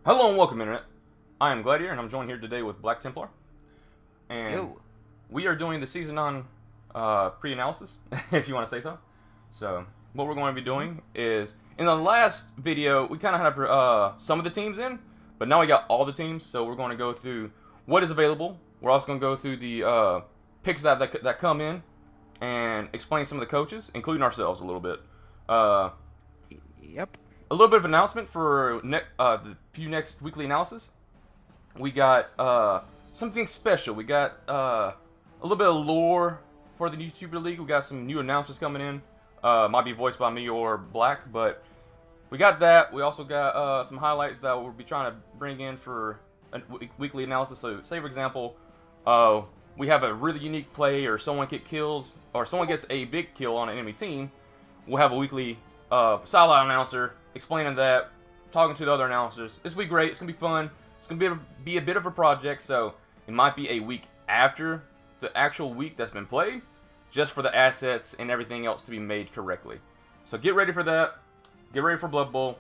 Hello and welcome, Internet. I am Gladiator, and I'm joined here today with Black Templar. And Yo. we are doing the Season 9 pre-analysis, if you want to say so. So, what we're going to be doing is, in the last video, we kind of had some of the teams in, but now we got all the teams, so we're going to go through what is available. We're also going to go through the picks that come in, and explain some of the coaches, including ourselves a little bit. Yep. A little bit of announcement for the few next weekly analysis. We got something special. We got a little bit of lore for the YouTuber League. We got some new announcers coming in. Might be voiced by me or Black, but we got that. We also got some highlights that we'll be trying to bring in for a weekly analysis. So, say for example, we have a really unique play, or someone gets a big kill on an enemy team. We'll have a weekly sideline announcer explaining that, talking to the other announcers. This will be great. It's gonna be fun. It's gonna be a bit of a project, so it might be a week after the actual week that's been played, just for the assets and everything else to be made correctly. So get ready for that. Get ready for Blood Bowl.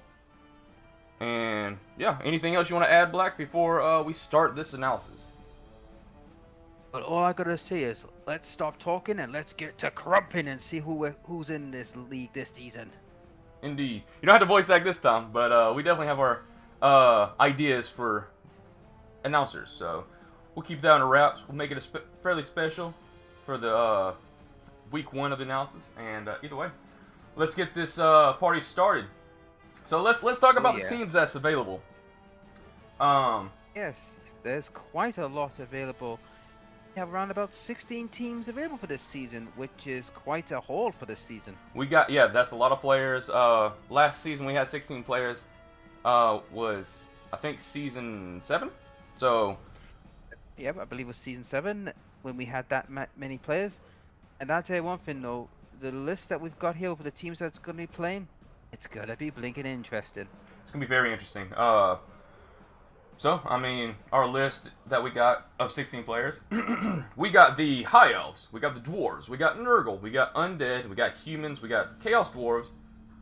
And yeah, anything else you want to add, Black, before we start this analysis? But all I gotta say is, let's stop talking and let's get to crumping and see who's in this league this season. Indeed. You don't have to voice act this time, but we definitely have our ideas for announcers. So we'll keep that on the wraps. We'll make it fairly special for the week 1 of the analysis. And either way, let's get this party started. So let's talk about the teams that's available. Yes, there's quite a lot available. We have around about 16 teams available for this season, which is quite a haul for this season. We got, that's a lot of players. Last season we had 16 players. Was, I think, season 7? So, yep, I believe it was season 7 when we had that many players. And I'll tell you one thing though, the list that we've got here for the teams that's going to be playing, it's going to be blinking interesting. It's going to be very interesting. So, I mean, our list that we got of 16 players, we got the High Elves, we got the Dwarves, we got Nurgle, we got Undead, we got Humans, we got Chaos Dwarves,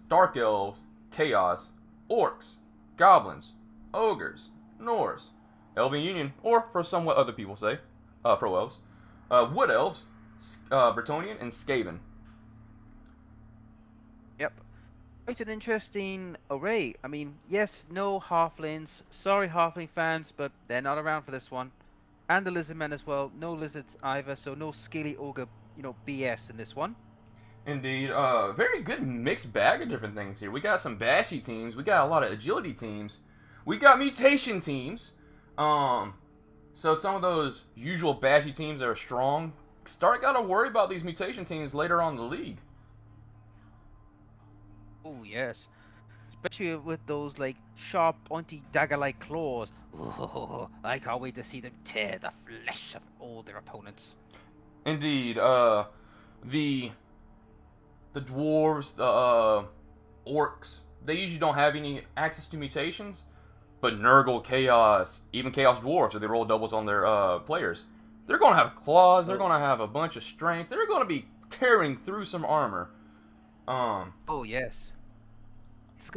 Dark Elves, Chaos, Orcs, Goblins, Ogres, Norse, Elven Union, or for somewhat other people say, Pro Elves, Wood Elves, Bretonnian, and Skaven. Yep. Quite an interesting array. I mean, yes, no halflings. Sorry, halfling fans, but they're not around for this one. And the lizardmen as well. No lizards either, so no scaly ogre, BS in this one. Indeed. Very good mixed bag of different things here. We got some bashy teams. We got a lot of agility teams. We got mutation teams. So some of those usual bashy teams that are strong gotta worry about these mutation teams later on in the league. Oh yes, especially with those like sharp, pointy dagger-like claws. Oh, I can't wait to see them tear the flesh of all their opponents. Indeed. The dwarves, the orcs, they usually don't have any access to mutations, but Nurgle, Chaos, even Chaos Dwarves, if they roll doubles on their players, they're gonna have claws. They're gonna have a bunch of strength. They're gonna be tearing through some armor. Oh yes. It's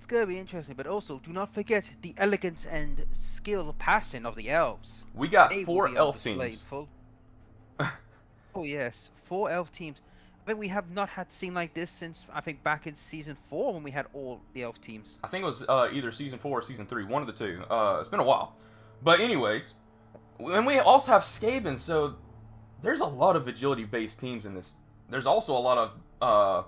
gonna be interesting, but also do not forget the elegance and skill passing of the elves. We got 4 elf teams. Oh yes, 4 elf teams. I think we have not had seen like this since I think back in season 4 when we had all the elf teams. I think it was either season 4 or season 3, one of the two. It's been a while, but anyways, and we also have Skaven. So there's a lot of agility-based teams in this. There's also a lot of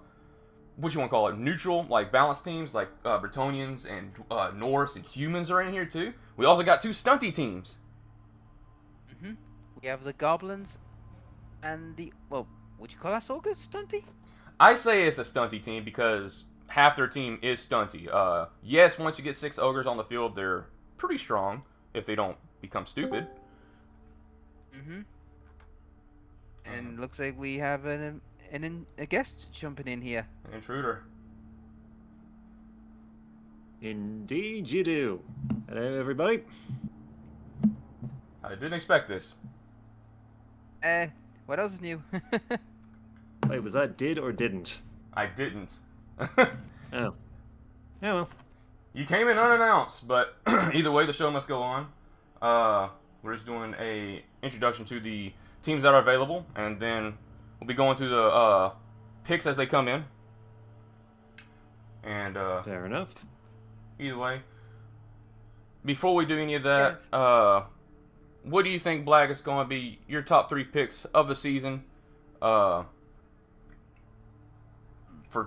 what you want to call it, neutral, like balanced teams, like Bretonnians and Norse and Humans are in here too. We also got 2 stunty teams. We have the Goblins and the, well, would you call us ogres stunty? I say it's a stunty team because half their team is stunty. Yes, once you get 6 ogres on the field, they're pretty strong if they don't become stupid. And looks like we have a guest jumping in here. An intruder. Indeed you do. Hello, everybody. I didn't expect this. What else is new? Wait, was that did or didn't? I didn't. Oh. Yeah, well. You came in unannounced, but either way, the show must go on. We're just doing a introduction to the teams that are available, and then we'll be going through the picks as they come in. And Fair enough. either way, before we do any of that, what do you think, Black, is going to be your top 3 picks of the season for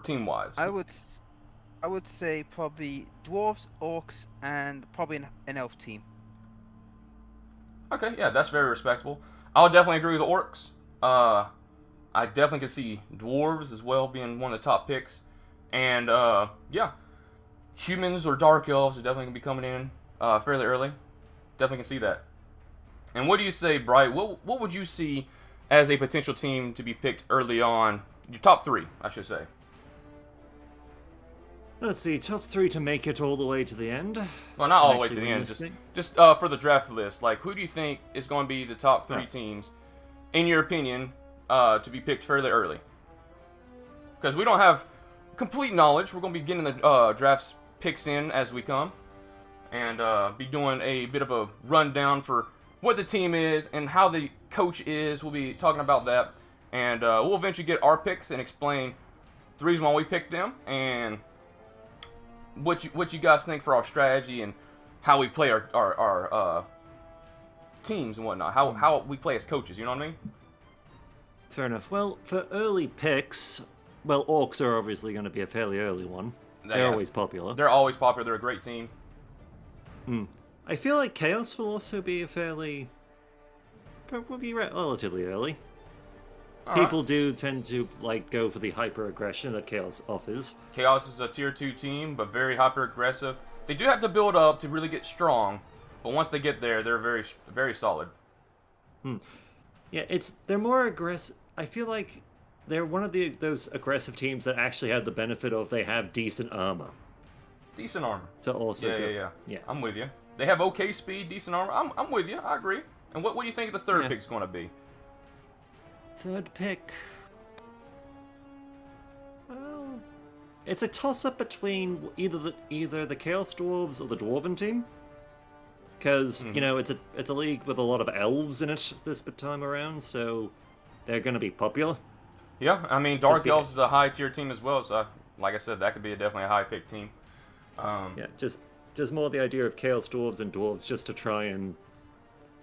team-wise? I would say probably Dwarves, Orcs, and probably an Elf team. Okay, yeah, that's very respectable. I would definitely agree with the Orcs. I definitely could see Dwarves as well being one of the top picks. And, yeah, humans or Dark Elves are definitely going to be coming in fairly early. Definitely can see that. And what do you say, Bright? What would you see as a potential team to be picked early on? Your top 3, I should say. Let's see, top 3 to make it all the way to the end. Well, not all the way Actually to the end. realistic. Just for the draft list. Like, who do you think is going to be the top 3 Yeah. teams, in your opinion, to be picked fairly early? Because we don't have complete knowledge. We're going to be getting the drafts picks in as we come. And be doing a bit of a rundown for what the team is and how the coach is. We'll be talking about that. And we'll eventually get our picks and explain the reason why we picked them and what you guys think for our strategy and how we play our teams and whatnot. How we play as coaches, you know what I mean? Fair enough. Well, for early picks, well, Orcs are obviously going to be a fairly early one. They're Yeah. always popular. They're always popular. They're a great team. I feel like Chaos will also be will be relatively early. All right. People do tend to go for the hyper aggression that Chaos offers. Chaos is a tier 2 team, but very hyper aggressive. They do have to build up to really get strong, but once they get there, they're very, very solid. Yeah, they're more aggressive. I feel like they're one of those aggressive teams that actually have the benefit of they have decent armor Decent armor. to also go. Yeah. I'm with you. They have okay speed, decent armor. I'm with you. I agree. And what do you think the third Yeah. pick's going to be? Third pick. Well, it's a toss-up between either the Chaos Dwarves or the Dwarven team, because it's a league with a lot of elves in it this time around, so they're going to be popular. Yeah, I mean, Dark because- Elves is a high tier team as well, so like I said, that could be definitely a high pick team. Yeah, just more the idea of Chaos Dwarves and Dwarves just to try and.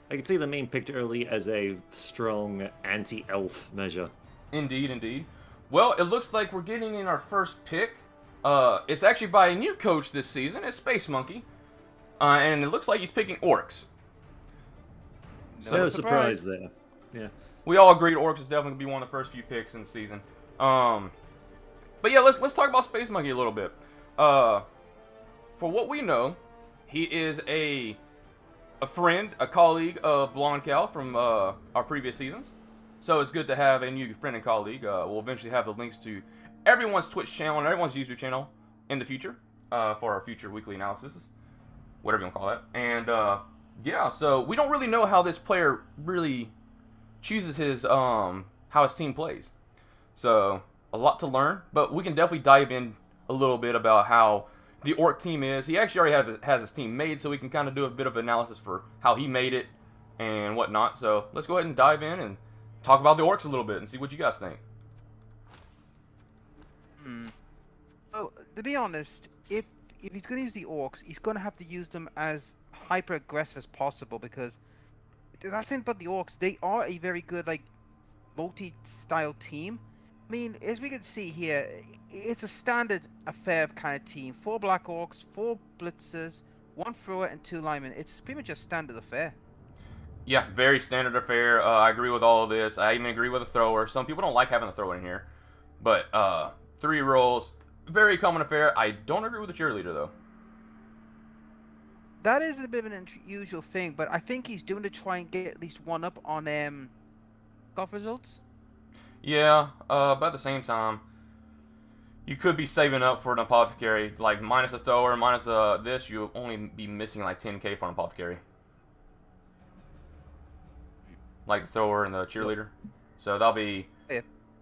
I could see them being picked early as a strong anti-elf measure. Indeed. Well, it looks like we're getting in our first pick. It's actually by a new coach this season. It's Space Monkey. And it looks like he's picking Orcs. No surprise there. Yeah. We all agreed Orcs is definitely going to be one of the first few picks in the season. But yeah, let's talk about Space Monkey a little bit. For what we know, he is a friend, a colleague of Blonde Cow from our previous seasons. So it's good to have a new friend and colleague. We'll eventually have the links to everyone's Twitch channel and everyone's YouTube channel in the future for our future weekly analysis, whatever you want to call that. And yeah, so we don't really know how this player really chooses his how his team plays. So a lot to learn, but we can definitely dive in a little bit about how the Orc team is. He actually already has his team made, so we can kind of do a bit of analysis for how he made it and whatnot. So let's go ahead and dive in and talk about the Orcs a little bit and see what you guys think. Well, to be honest, if he's going to use the Orcs, he's going to have to use them as hyper aggressive as possible, because that's it about the Orcs. They are a very good multi-style team. I mean, as we can see here, it's a standard affair kind of team. 4 Black Orcs, 4 Blitzers, 1 Thrower, and 2 Linemen. It's pretty much a standard affair. Yeah, very standard affair. I agree with all of this. I even agree with the thrower. Some people don't like having the thrower in here. But 3 rolls, very common affair. I don't agree with the cheerleader, though. That is a bit of an unusual thing, but I think he's doing to try and get at least 1 up on golf results. Yeah, but at the same time, you could be saving up for an apothecary. Like, minus the thrower, minus this, you'll only be missing like 10k for an apothecary. Like the thrower and the cheerleader. So that'll be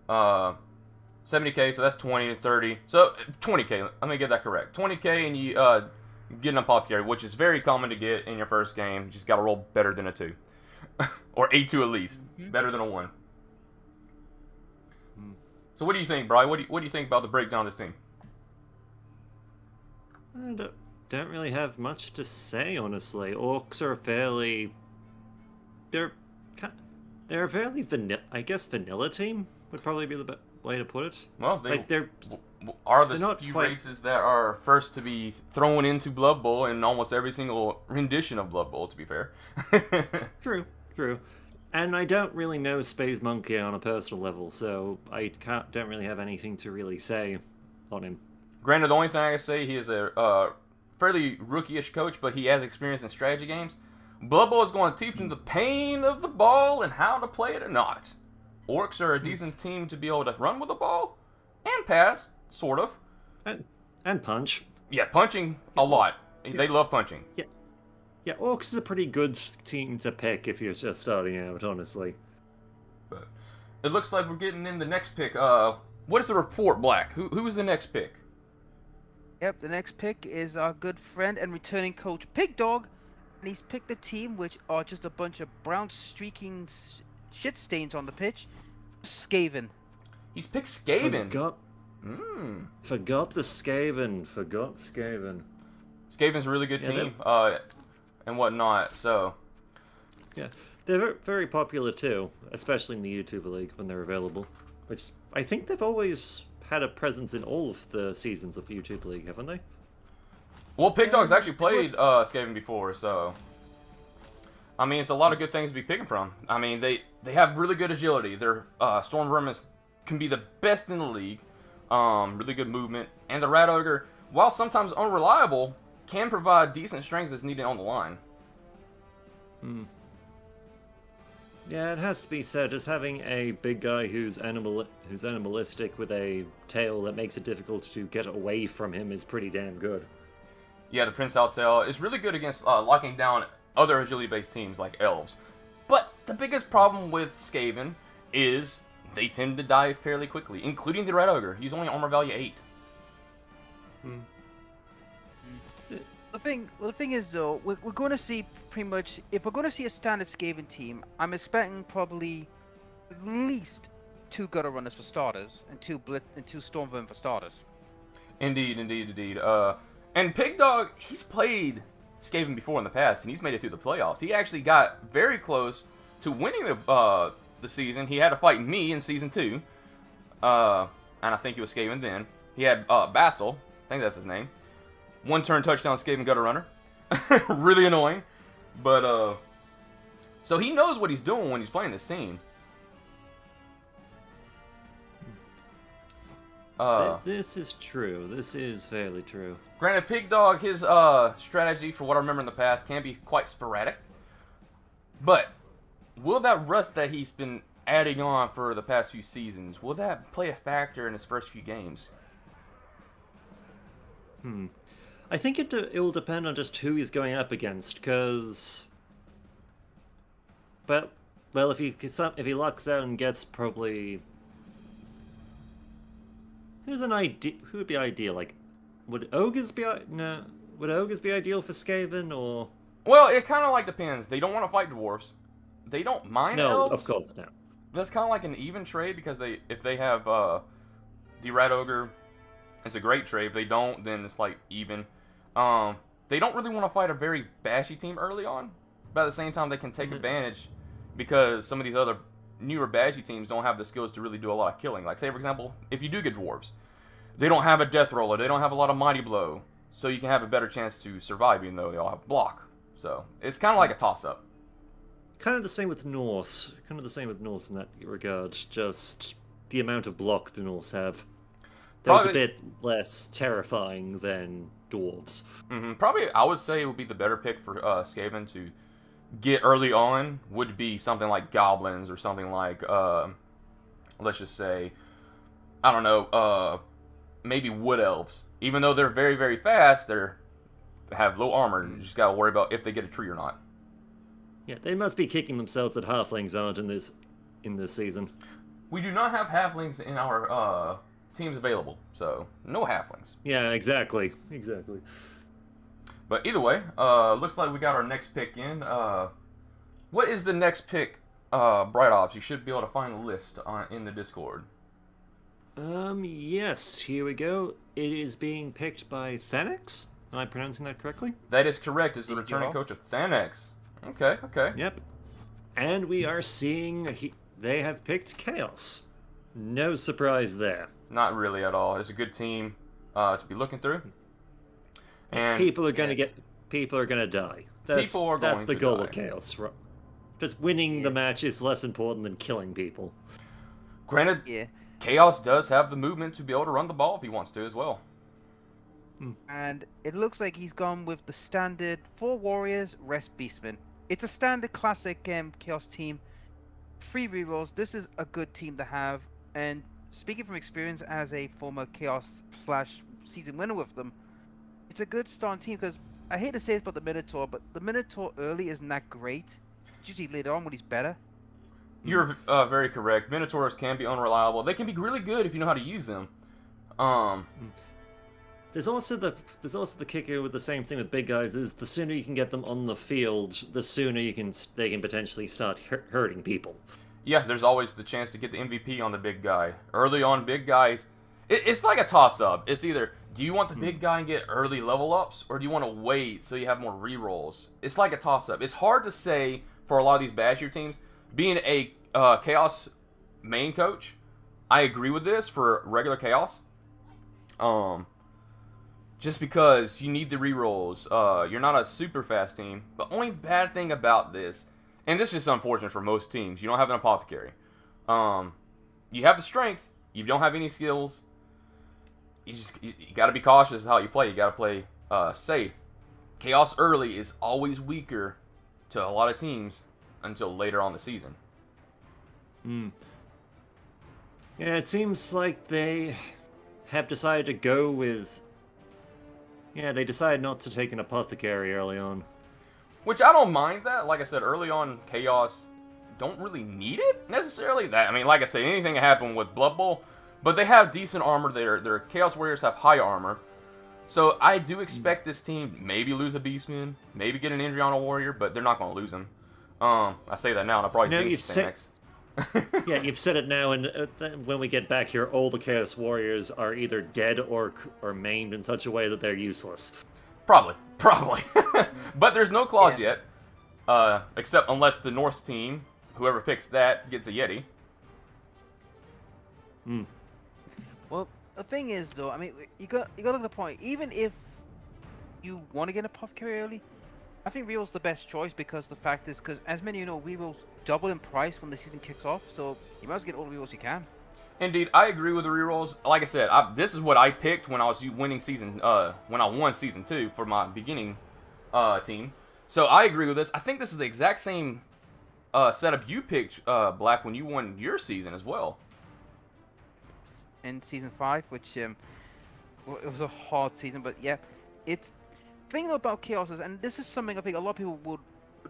70k, so that's 20 to 30. So 20k, let me get that correct. 20k and you get an Apothecary, which is very common to get in your first game. You just got to roll better than a 2. Or a 2 at least. Better than a 1. So what do you think, Brian? What do you think about the breakdown of this team? I don't really have much to say, honestly. Orcs are they're a fairly vanilla. I guess vanilla team would probably be the way to put it. Well, like they're the few races that are first to be thrown into Blood Bowl in almost every single rendition of Blood Bowl, to be fair. True. And I don't really know Space Monkey on a personal level, so I don't really have anything to really say on him. Granted, the only thing I can say, he is a fairly rookie-ish coach, but he has experience in strategy games. Blood Bowl is going to teach him the pain of the ball and how to play it or not. Orcs are a decent team to be able to run with the ball and pass, sort of. And punch. Yeah, punching a lot. They love punching. Yeah, Orcs is a pretty good team to pick if you're just starting out, honestly. But it looks like we're getting in the next pick. What is the report, Black? Who's the next pick? Yep, the next pick is our good friend and returning coach Pig Dog, and he's picked a team which are just a bunch of brown streaking shit stains on the pitch. Skaven. He's picked Skaven. Forgot Skaven. Skaven's a really good team, and whatnot. So yeah, they're very popular too, especially in the YouTuber League when they're available. Which I think they've always had a presence in all of the seasons of the YouTuber League, haven't they? Well, Pig Dog's actually played Skaven before, so I mean, it's a lot of good things to be picking from. I mean, they have really good agility. Their Storm Vermin can be the best in the league. Really good movement, and the Rat Ogre, while sometimes unreliable, can provide decent strength as needed on the line. Yeah, it has to be said, just having a big guy who's animalistic with a tail that makes it difficult to get away from him is pretty damn good. Yeah, the Prince Altel is really good against locking down other agility-based teams like Elves. But the biggest problem with Skaven is they tend to die fairly quickly, including the Red Ogre. He's only armor value 8. The thing is, though, we're going to see pretty much, if we're going to see a standard Skaven team, I'm expecting probably at least 2 gutter runners for starters and 2 storm vermin for starters. Indeed. And Pig Dog, he's played Skaven before in the past, and he's made it through the playoffs. He actually got very close to winning the season. He had to fight me in season 2, and I think he was Skaven then. He had Basil, I think that's his name. 1-turn touchdown Skaven gutter runner. Really annoying. But, so he knows what he's doing when he's playing this team. This is true. This is fairly true. Granted, Pig Dog, his strategy, for what I remember in the past, can be quite sporadic. But will that rust that he's been adding on for the past few seasons, will that play a factor in his first few games? I think it will depend on just who he's going up against, because... Well, if he lucks out and gets probably... Who would be ideal? Like, would ogres be ideal for Skaven, or? Well, it kind of like depends. They don't want to fight dwarves. They don't mind elves. No, of course no. That's kind of like an even trade, because if they have the Rat Ogre, it's a great trade. If they don't, then it's like even. They don't really want to fight a very bashy team early on, but at the same time they can take advantage because some of these other newer bashy teams don't have the skills to really do a lot of killing. Like, say, for example, if you do get dwarves, they don't have a death roller, they don't have a lot of mighty blow, so you can have a better chance to survive even though they all have block. So it's kind of like a toss-up. Kind of the same with Norse. Kind of the same with Norse in that regard. Just the amount of block the Norse have. That's a bit less terrifying than dwarves. Probably, I would say it would be the better pick for Skaven to get early on would be something like Goblins or something like, let's just say, I don't know, maybe Wood Elves. Even though they're very, very fast, they have low armor, and you just gotta worry about if they get a tree or not. Yeah, they must be kicking themselves that halflings aren't in this season. We do not have halflings in our teams available, so no halflings. Yeah, exactly. But either way, looks like we got our next pick in. What is the next pick, Bright Ops? You should be able to find the list in the Discord. Yes, here we go. It is being picked by Thanex. Am I pronouncing that correctly? That is correct. Is the returning coach of Thanex. Okay, okay. Yep. And we are seeing they have picked Chaos. No surprise there. Not really at all. It's a good team to be looking through. And people are going to die. That's the goal of Chaos. Just winning the match is less important than killing people. Granted, Chaos does have the movement to be able to run the ball if he wants to as well. And it looks like he's gone with the standard 4 warriors, rest beastmen. It's a standard classic Chaos team. 3 rerolls. This is a good team to have. And speaking from experience as a former Chaos / season winner with them, it's a good starting team because I hate to say this about the Minotaur, but the Minotaur early isn't that great. It's usually later on when he's better. You're very correct. Minotaurs can be unreliable. They can be really good if you know how to use them. There's also the kicker with the same thing with big guys is the sooner you can get them on the field, the sooner they can potentially start hurting people. Yeah, there's always the chance to get the MVP on the big guy. Early on, big guys, it's like a toss-up. It's either, do you want the big guy and get early level ups, or do you want to wait so you have more rerolls? It's like a toss-up. It's hard to say for a lot of these Basher teams. Being a Chaos main coach, I agree with this for regular Chaos. Just because you need the rerolls. You're not a super fast team. The only bad thing about this, and this is just unfortunate for most teams, you don't have an apothecary. You have the strength. You don't have any skills. You got to be cautious how you play. You got to play safe. Chaos early is always weaker to a lot of teams until later on the season. Yeah, it seems like they have decided to go with... Yeah, they decided not to take an apothecary early on. Which I don't mind that. Like I said, early on, Chaos don't really need it necessarily. That, I mean, like I said, anything can happen with Blood Bowl, but they have decent armor. Their Chaos Warriors have high armor. So I do expect this team maybe lose a Beastman, maybe get an injury on a Warrior, but they're not going to lose him. I say that now, and I'll probably jinx it next. Yeah, you've said it now, and when we get back here, all the Chaos Warriors are either dead or maimed in such a way that they're useless. Probably. But there's no clause yet, except unless the Norse team, whoever picks that, gets a Yeti. Well, the thing is, though, I mean, you got to look at the point. Even if you want to get an apothecary early, I think Reroll's the best choice because the fact is, because as many of you know, Reroll's double in price when the season kicks off, so you might as well get all the Rerolls you can. Indeed, I agree with the rerolls. Like I said, this is what I picked when I was winning when I won season 2 for my beginning team. So I agree with this. I think this is the exact same setup you picked, Black, when you won your season as well. In season 5, which it was a hard season, but yeah, it's the thing about Chaos is, and this is something I think a lot of people would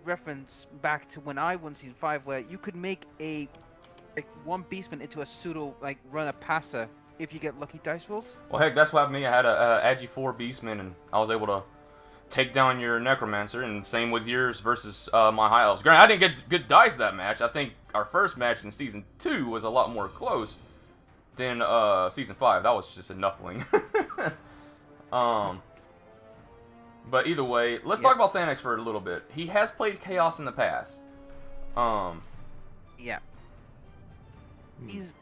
reference back to when I won season 5, where you could make one beastman into a pseudo runner passer if you get lucky dice rolls. Well, heck, that's what happened to me. I had a Agi 4 beastman, and I was able to take down your necromancer, and same with yours versus my high elves. Granted, I didn't get good dice that match. I think our first match in season 2 was a lot more close than season 5. That was just a nuffling. But either way, let's talk about Thanex for a little bit. He has played Chaos in the past. Yeah. He's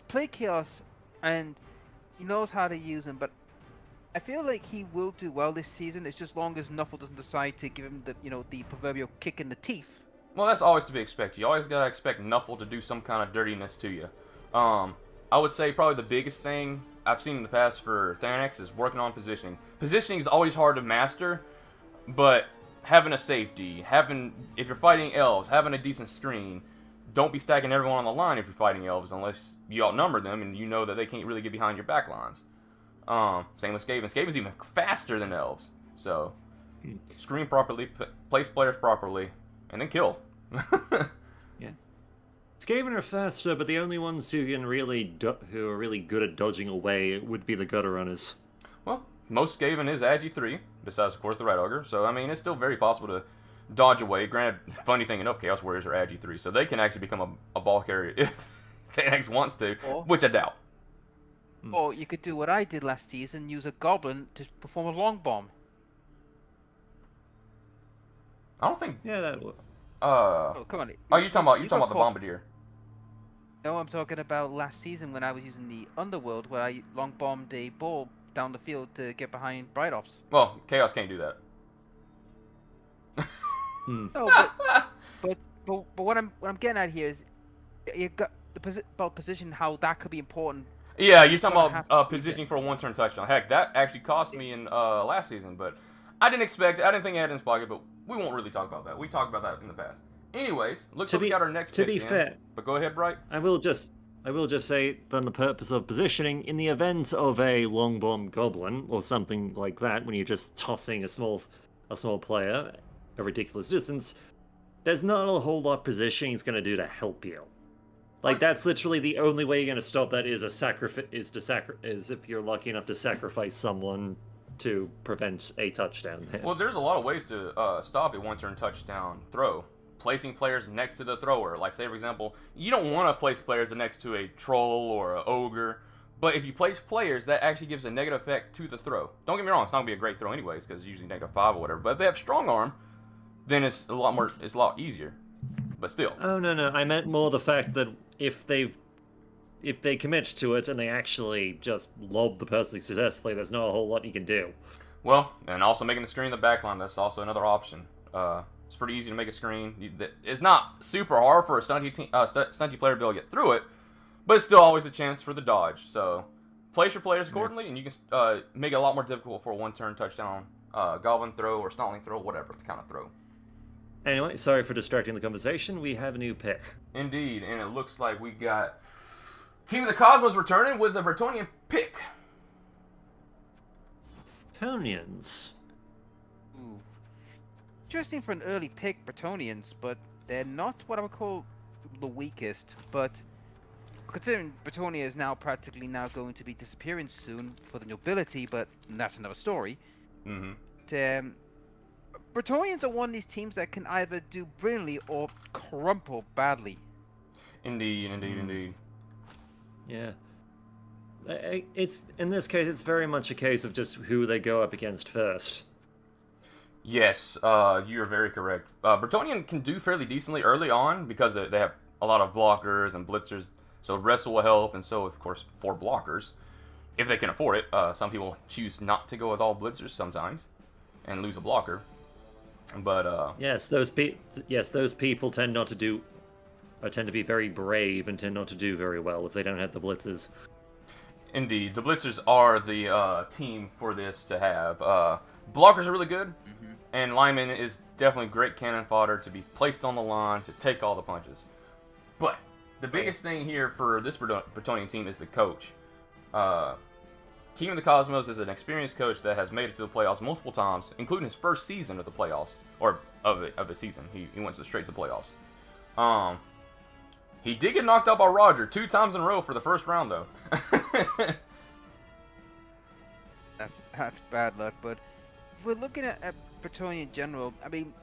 played Chaos and he knows how to use him, but I feel like he will do well this season. It's just long as Nuffle doesn't decide to give him the the proverbial kick in the teeth. Well, that's always to be expected. You always gotta expect Nuffle to do some kind of dirtiness to you. I would say probably the biggest thing I've seen in the past for Thanex is working on positioning. Positioning is always hard to master, but having a safety, if you're fighting elves, having a decent screen. Don't be stacking everyone on the line if you're fighting elves unless you outnumber them and you know that they can't really get behind your back lines. Same with Skaven. Skaven's even faster than elves. So, screen properly, place players properly, and then kill. Yeah. Skaven are faster, but the only ones who are really good at dodging away would be the gutter runners. Well, most Skaven is Agi 3, besides, of course, the Red Ogre. So, I mean, it's still very possible to dodge away. Granted, funny thing enough, Chaos Warriors are Agi 3, so they can actually become a ball carrier if TX wants to, which I doubt. Or you could do what I did last season, use a Goblin to perform a long bomb. I don't think... Yeah, that would. Oh, come on. Oh, you're talking about the Bombardier. No, I'm talking about last season when I was using the Underworld, where I long bombed a ball down the field to get behind Bright Ops. Well, Chaos can't do that. No, but what I'm getting at here is you got about position, how that could be important. Yeah, you're talking about positioning for a one-turn touchdown. Heck, that actually cost me in last season, but I didn't expect it. I didn't think it had in his pocket, but we won't really talk about that. We talked about that in the past. Anyways, looks like we got our next pick. To be fair, but go ahead, Bright. I will just say, for the purpose of positioning, in the event of a long bomb goblin or something like that, when you're just tossing a small player a ridiculous distance, there's not a whole lot positioning is going to do to help you. Like, that's literally the only way you're going to stop that is if you're lucky enough to sacrifice someone to prevent a touchdown. Well, there's a lot of ways to stop a one-turn touchdown throw. Placing players next to the thrower. Like, say, for example, you don't want to place players next to a troll or an ogre, but if you place players, that actually gives a negative effect to the throw. Don't get me wrong, it's not going to be a great throw anyways, because it's usually -5 or whatever, but if they have strong arm, then it's a lot easier. But still. Oh, no, I meant more the fact that if they commit to it and they actually just lob the person successfully, there's not a whole lot you can do. Well, and also making the screen in the backline, that's also another option. It's pretty easy to make a screen. It's not super hard for a stunty player to be able to get through it, but it's still always a chance for the dodge. So place your players accordingly, and you can make it a lot more difficult for a one-turn touchdown goblin throw or stalling throw, whatever kind of throw. Anyway, sorry for distracting the conversation. We have a new pick. Indeed, and it looks like we got King of the Cosmos returning with a Bretonnian pick. Bretonnians. Ooh. Interesting for an early pick, Bretonnians, but they're not what I would call the weakest. But considering Bretonia is now practically going to be disappearing soon for the nobility, but that's another story. Mm-hmm. Bretonians are one of these teams that can either do brilliantly or crumple badly. Indeed. Yeah. It's in this case, it's very much a case of just who they go up against first. Yes, you're very correct. Bretonnian can do fairly decently early on because they have a lot of blockers and blitzers, so wrestle will help, and so, of course, 4 blockers, if they can afford it. Some people choose not to go with all blitzers sometimes and lose a blocker. But yes, those people tend to be very brave and tend not to do very well if they don't have the blitzers. Indeed, the blitzers are the team for this to have. Blockers are really good, and lineman is definitely great cannon fodder to be placed on the line to take all the punches. But the biggest thing here for this Bretonnian team is the coach. King of the Cosmos is an experienced coach that has made it to the playoffs multiple times, including his first season of the playoffs, or of a season. He went straight to the playoffs. He did get knocked out by Roger 2 times in a row for the first round, though. That's bad luck, but if we're looking at Bretonnian in general, I mean,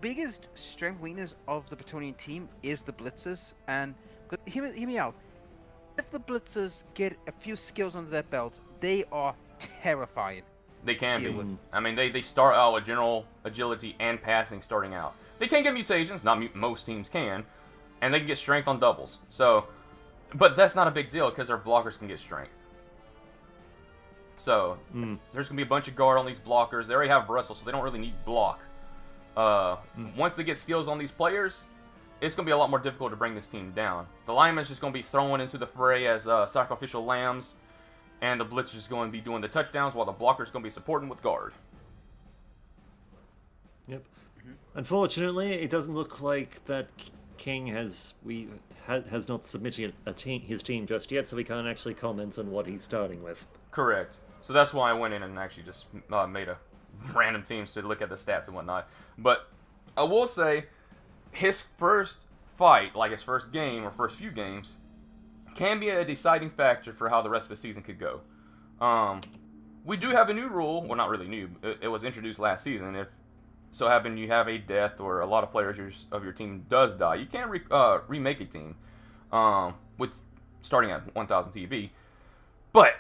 biggest strength weakness of the Bretonnian team is the blitzers, and hear me out. If the blitzers get a few skills under their belt, they are terrifying. They can be. I mean, they start out with general agility and passing starting out. They can get mutations, not most teams can, and they can get strength on doubles. So, but that's not a big deal because their blockers can get strength. So, there's going to be a bunch of guard on these blockers. They already have wrestle, so they don't really need block. Once they get skills on these players, it's going to be a lot more difficult to bring this team down. The lineman's just going to be thrown into the fray as sacrificial lambs, and the blitz is going to be doing the touchdowns while the blocker's going to be supporting with guard. Yep. Unfortunately, it doesn't look like that King has not submitted his team just yet, so we can't actually comment on what he's starting with. Correct. So that's why I went in and actually just made a random teams to look at the stats and whatnot. But I will say, his first fight, like his first game or first few games, can be a deciding factor for how the rest of the season could go. we do have a new rule. Well, not really new. It was introduced last season. If so happen you have a death or a lot of players of your team does die, you can't remake a team with starting at 1,000 TV. But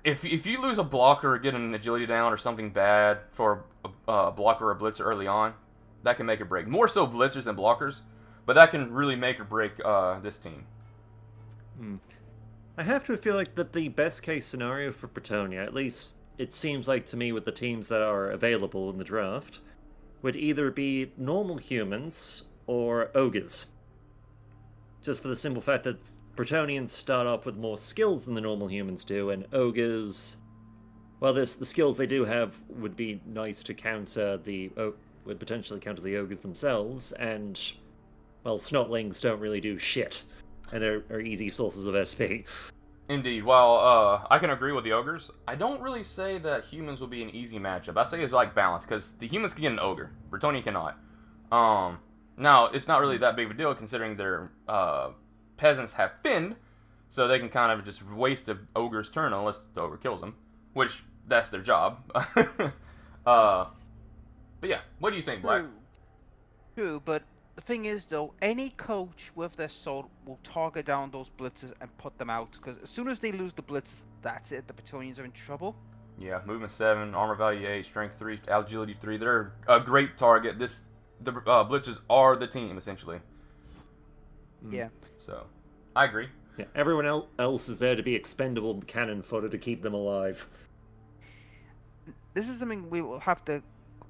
if you lose a blocker or get an agility down or something bad for a blocker or a blitzer early on, that can make or break. More so blitzers than blockers, but that can really make or break this team. I have to feel like that the best case scenario for Bretonia, at least it seems like to me with the teams that are available in the draft, would either be normal humans or ogres. Just for the simple fact that Bretonians start off with more skills than the normal humans do, and ogres, well, the skills they do have would be nice to counter would potentially counter the ogres themselves, and, well, snotlings don't really do shit, and are easy sources of SP. Indeed. While I can agree with the ogres, I don't really say that humans will be an easy matchup. I say it's like balance, because the humans can get an ogre. Bretonia cannot. Now, it's not really that big of a deal, considering their peasants have Finn, so they can kind of just waste an ogre's turn unless the ogre kills them, which, that's their job. But yeah, what do you think, Black? True, but the thing is, though, any coach with their sword will target down those blitzers and put them out, because as soon as they lose the blitzers, that's it, the Bretonians are in trouble. Yeah, movement 7, armor value 8, strength 3, agility 3. They're a great target. The blitzers are the team, essentially. Yeah. So, I agree. Yeah, everyone else is there to be expendable cannon fodder to keep them alive. This is something we will have to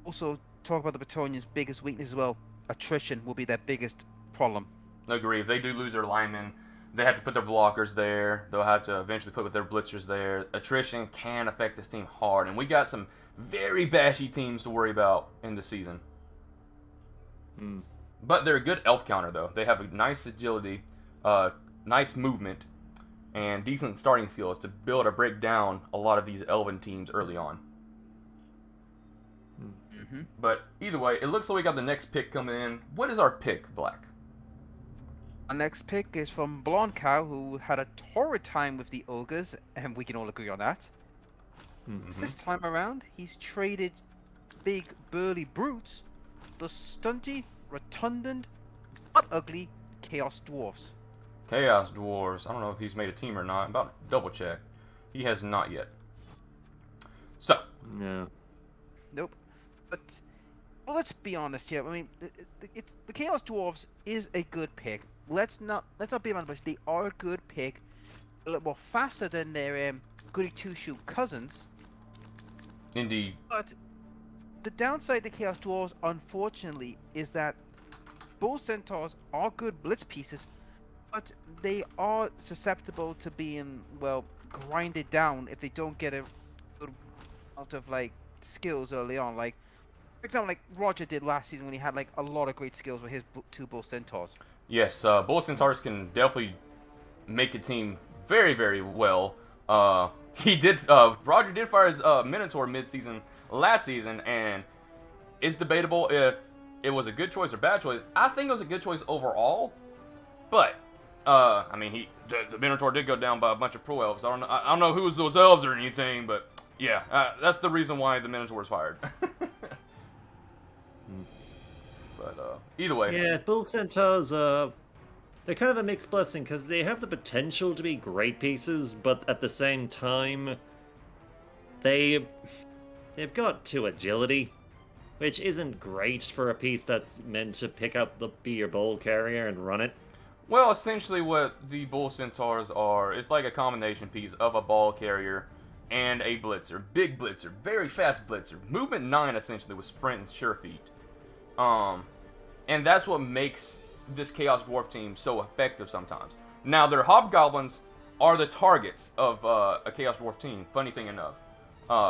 also talk about the Bretonians' biggest weakness as well. Attrition will be their biggest problem. Agree. If they do lose their linemen, they have to put their blockers there. They'll have to eventually put their blitzers there. Attrition can affect this team hard, and we got some very bashy teams to worry about in the season. But they're a good elf counter, though. They have a nice agility, nice movement, and decent starting skills to build or break down a lot of these elven teams early on. But either way, it looks like we got the next pick coming in. What is our pick, Black? Our next pick is from Blonde Cow, who had a torrid time with the ogres, and we can all agree on that. This time around, he's traded big burly brutes, the stunty, rotundant, but ugly Chaos Dwarves. Chaos Dwarves. I don't know if he's made a team or not. I'm about to double check. He has not yet. So. No. Nope. But, well, let's be honest here. I mean, the Chaos Dwarves is a good pick. Let's not be around the bush. They are a good pick. A little more faster than their goody two-shoe cousins. Indeed. But the downside to Chaos Dwarves, unfortunately, is that both centaurs are good blitz pieces, but they are susceptible to being, well, grinded down if they don't get a good amount of, like, skills early on. Like, for example, like Roger did last season when he had, like, a lot of great skills with his two bull centaurs. Yes, bull centaurs can definitely make a team very, very well. Roger did fire his Minotaur mid-season last season, and it's debatable if it was a good choice or bad choice. I think it was a good choice overall, but I mean, the Minotaur did go down by a bunch of pro elves. I don't know who was those elves or anything, but yeah, that's the reason why the Minotaur was fired. But either way, yeah, bull centaurs they're kind of a mixed blessing because they have the potential to be great pieces, but at the same time, they've got 2 agility, which isn't great for a piece that's meant to pick up be your bowl carrier and run it. Well, essentially what the bull centaurs are, it's like a combination piece of a ball carrier and a blitzer. Big blitzer, very fast blitzer. Movement 9 essentially with sprint and sure feet. And that's what makes this Chaos Dwarf team so effective sometimes. Now, their hobgoblins are the targets of a Chaos Dwarf team, funny thing enough.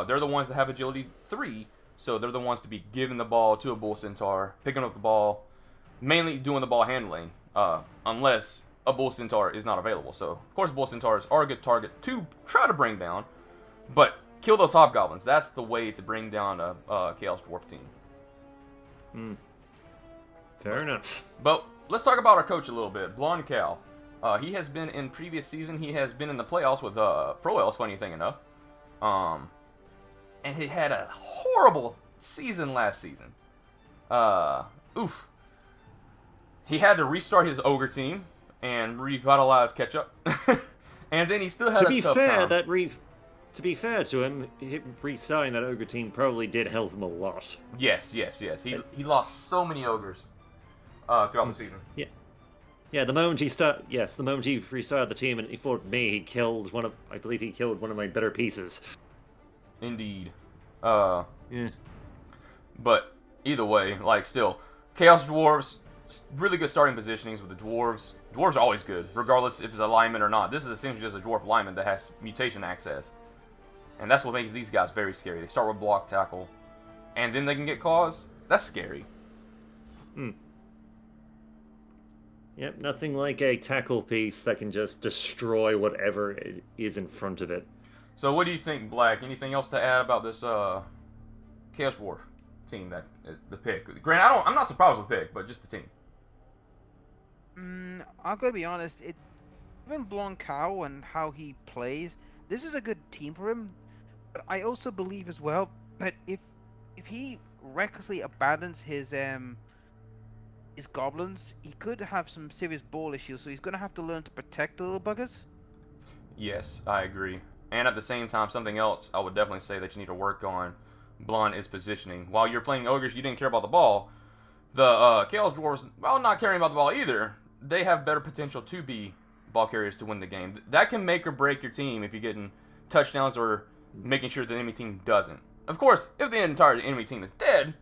They're the ones that have agility 3, so they're the ones to be giving the ball to a bull centaur, picking up the ball, mainly doing the ball handling, unless a bull centaur is not available. So, of course, bull centaurs are a good target to try to bring down, but kill those hobgoblins. That's the way to bring down a Chaos Dwarf team. Fair enough. But let's talk about our coach a little bit, Blonde Cal. He has been in previous season. He has been in the playoffs with Pro Elves, funny thing enough. and he had a horrible season last season. Oof. He had to restart his ogre team and revitalize ketchup, and then he still had a tough time. To be fair to him, restarting that ogre team probably did help him a lot. Yes. He lost so many ogres throughout the season. Yeah. The moment he restarted the team and he fought me, I believe he killed one of my better pieces. Indeed. Yeah. But either way, like still, Chaos Dwarves, really good starting positionings with the Dwarves. Dwarves are always good, regardless if it's alignment or not. This is essentially just a Dwarf alignment that has mutation access. And that's what makes these guys very scary. They start with block tackle, and then they can get claws. That's scary. Yep, nothing like a tackle piece that can just destroy whatever is in front of it. So what do you think, Black? Anything else to add about this Chaos Dwarf team, that the pick? Grant, I'm not surprised with the pick, but just the team. I'm gonna be honest. Given Blancow and how he plays, this is a good team for him. But I also believe as well that if he recklessly abandons his goblins, he could have some serious ball issues. So he's gonna have to learn to protect the little buggers. Yes, I agree. And at the same time, something else I would definitely say that you need to work on, Blonde, is positioning. While you're playing ogres, you didn't care about the ball. The Chaos Dwarves, while not caring about the ball either, they have better potential to be ball carriers to win the game. That can make or break your team if you're getting touchdowns or making sure the enemy team doesn't. Of course, if the entire enemy team is dead,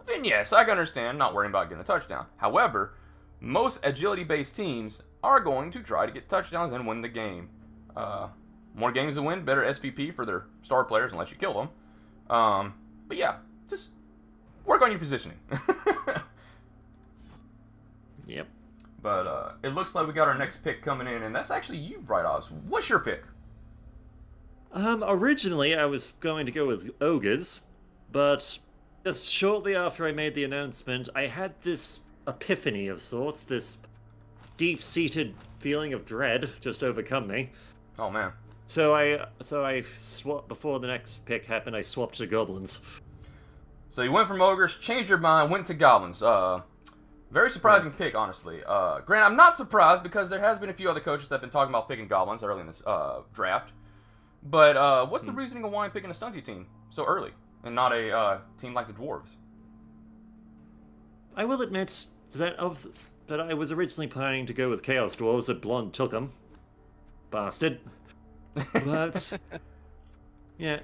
then yes, I can understand not worrying about getting a touchdown. However, most agility-based teams are going to try to get touchdowns and win the game. More games to win, better SPP for their star players unless you kill them. But yeah, just work on your positioning. Yep. But it looks like we got our next pick coming in, and that's actually you, Bright Ops. What's your pick? Originally I was going to go with ogres, but just shortly after I made the announcement, I had this epiphany of sorts, this deep-seated feeling of dread just overcome me. Oh man. So I swapped before the next pick happened. I swapped to goblins. So you went from ogres, changed your mind, went to goblins. Very surprising pick, honestly. Grant, I'm not surprised because there has been a few other coaches that have been talking about picking goblins early in this draft. But what's the reasoning of why picking a stunty team so early and not a team like the Dwarves? I will admit that I was originally planning to go with Chaos Dwarves, but Blonde took them. Bastard. But yeah.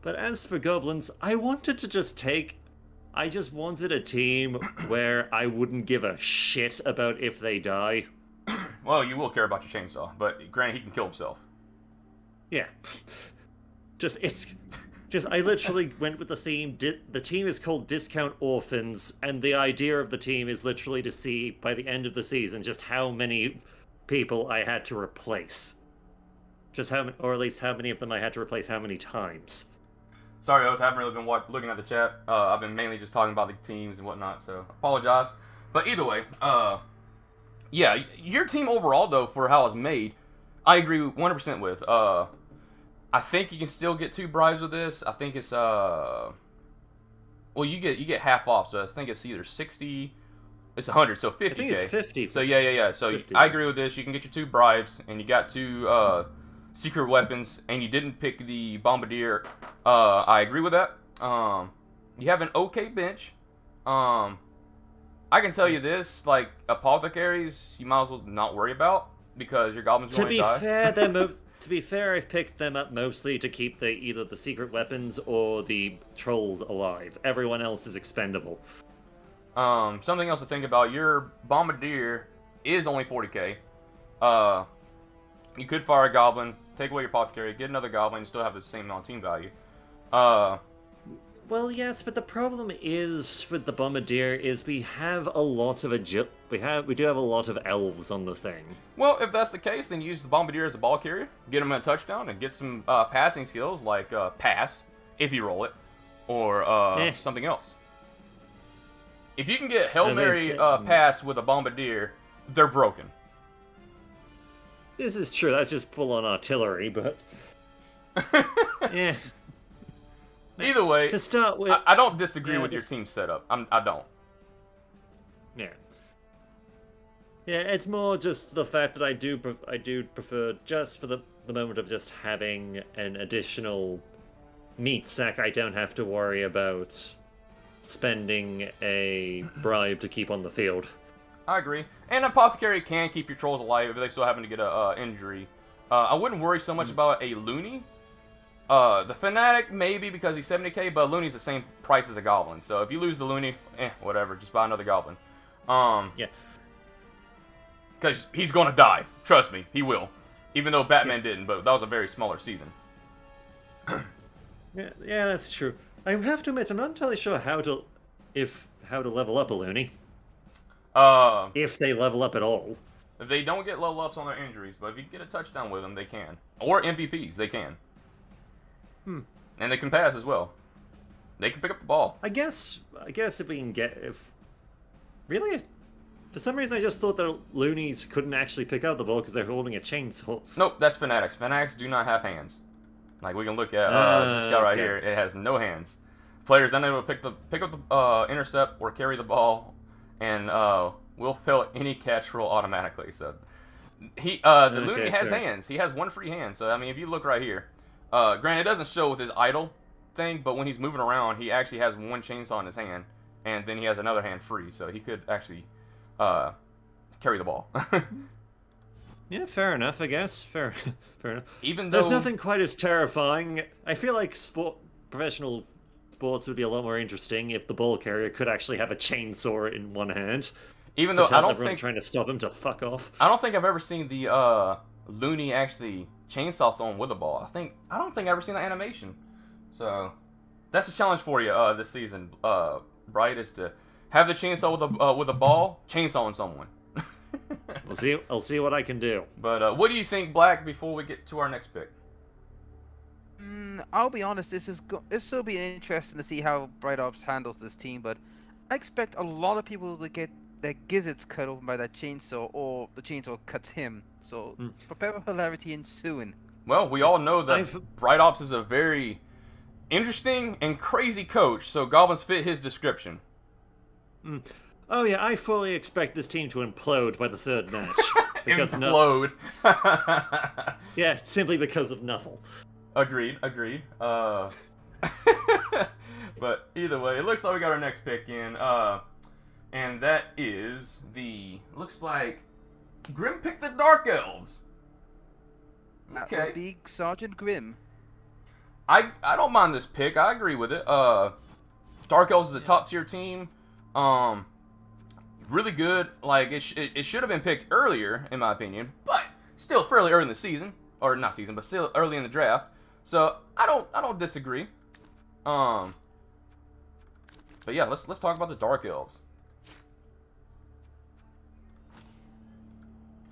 But as for goblins, I wanted to just I just wanted a team where I wouldn't give a shit about if they die. Well, you will care about your chainsaw, but granted, he can kill himself. Yeah. I literally went with the theme. The team is called Discount Orphans, and the idea of the team is literally to see, by the end of the season, just how many people I had to replace. Or at least how many of them I had to replace how many times. Sorry, Oath, I haven't really been looking at the chat. I've been mainly just talking about the teams and whatnot, so apologize. But either way, yeah, your team overall, though, for how it's made, I agree 100% with. I think you can still get 2 bribes with this. I think it's, well, you get half off, so I think it's either 60, it's 100, so 50K. I think it's 50. So yeah. So 50. I agree with this. You can get your 2 bribes, and you got 2, secret weapons, and you didn't pick the bombardier. I agree with that. You have an okay bench. I can tell you this, like, apothecaries, you might as well not worry about, because your goblins are going to die. To be fair, I've picked them up mostly to keep either the secret weapons or the trolls alive. Everyone else is expendable. Something else to think about, your bombardier is only 40k. You could fire a goblin, take away your apothecary, get another goblin, and still have the same amount of team value. Well, yes, but the problem is with the bombardier is we have a lot of we do have a lot of elves on the thing. Well, if that's the case, then use the bombardier as a ball carrier, get him a touchdown, and get some passing skills like pass if you roll it, or something else. If you can get Hail Mary pass with a bombardier, they're broken. This is true. That's just full-on artillery, but yeah. Either way, To start with, I don't disagree yeah, with your just- team setup. I don't. yeah. Yeah, it's more just the fact that I do prefer, just for the moment of just having an additional meat sack I don't have to worry about spending a bribe to keep on the field. I agree. And Apothecary can keep your trolls alive if they still happen to get a injury. I wouldn't worry so much about a Looney. The Fanatic, maybe because he's 70k, but Looney's the same price as a Goblin. So if you lose the Looney, whatever, just buy another Goblin. Yeah. Because he's going to die. Trust me, he will. Even though Batman didn't, but that was a very smaller season. Yeah, that's true. I have to admit, I'm not entirely sure how to level up a Looney. If they level up at all. They don't get level ups on their injuries, but if you get a touchdown with them, they can. Or MVPs, they can. And they can pass as well. They can pick up the ball. I guess if we can really, for some reason I just thought that Loonies couldn't actually pick up the ball because they're holding a chainsaw. Nope, that's Fanatics. Fanatics do not have hands. Like we can look at this guy right okay. here. It has no hands. Players unable to pick up the intercept or carry the ball, and will fail any catch roll automatically. So the Looney has fair. hands. He has one free hand. So I mean, if you look right here, granted it doesn't show with his idle thing, but when he's moving around, he actually has one chainsaw in his hand, and then he has another hand free. So he could actually carry the ball. Yeah, fair enough, I guess. Fair enough. Even though There's nothing quite as terrifying. I feel like professional sports would be a lot more interesting if the ball carrier could actually have a chainsaw in one hand. Even though to tell I don't everyone think trying to stop him to fuck off. I don't think I've ever seen the Looney actually chainsaw someone with a ball. I don't think I've ever seen that animation. So that's a challenge for you this season, Bright, is to have the chainsaw with a ball chainsawing someone. I'll see what I can do. But what do you think, Black? Before we get to our next pick, I'll be honest. This will be interesting to see how Bright Ops handles this team, but I expect a lot of people to get their gizzards cut open by that chainsaw, or the chainsaw cuts him. So prepare for hilarity ensuing. well, we all know that Bright Ops is a very interesting and crazy coach, so Goblins fit his description. Oh yeah, I fully expect this team to implode by the third match. Implode. Yeah, simply because of Nuffle. Agreed. But either way, it looks like we got our next pick in, and that is looks like Grim picked the Dark Elves. That Okay. would be Sergeant Grimm. I don't mind this pick. I agree with it. Dark Elves is a top tier team. Really good. Like it should have been picked earlier, in my opinion, but still fairly early in the season, or not season, but still early in the draft. So I don't disagree. But yeah, let's talk about the Dark Elves.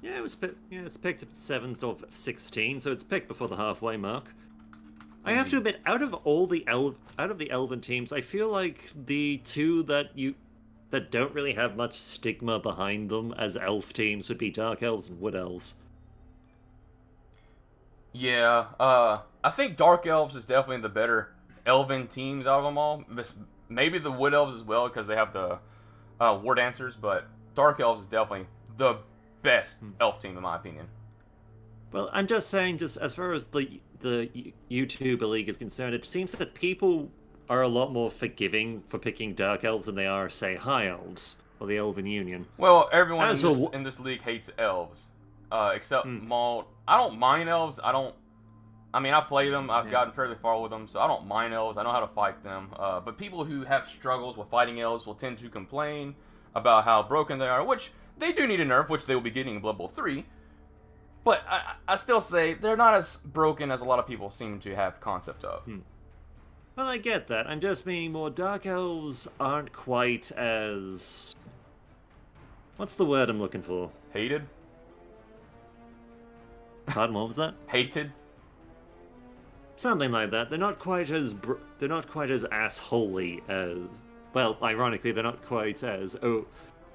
Yeah, it's picked at 7th of 16, so it's picked before the halfway mark. I have to admit, out of the Elven teams, I feel like the two that don't really have much stigma behind them as elf teams would be Dark Elves and Wood Elves. Yeah, I think Dark Elves is definitely the better Elven teams out of them all. Maybe the Wood Elves as well, because they have the War Dancers, but Dark Elves is definitely the best elf team in my opinion. Well, I'm just saying, just as far as the YouTuber League is concerned, it seems that people are a lot more forgiving for picking Dark Elves than they are, say, High Elves or the Elven Union. Well, everyone As in this league hates elves, except Maul. I don't mind elves. I mean, I play them. I've gotten fairly far with them, so I don't mind elves. I know how to fight them. But people who have struggles with fighting elves will tend to complain about how broken they are, which they do need a nerf, which they will be getting in Blood Bowl 3. But I still say they're not as broken as a lot of people seem to have concept of. Well, I get that. I'm just meaning more Dark Elves aren't quite as... What's the word I'm looking for? Hated? Pardon, what was that? Hated? Something like that. They're not quite as assholey as... Well, ironically, they're not quite as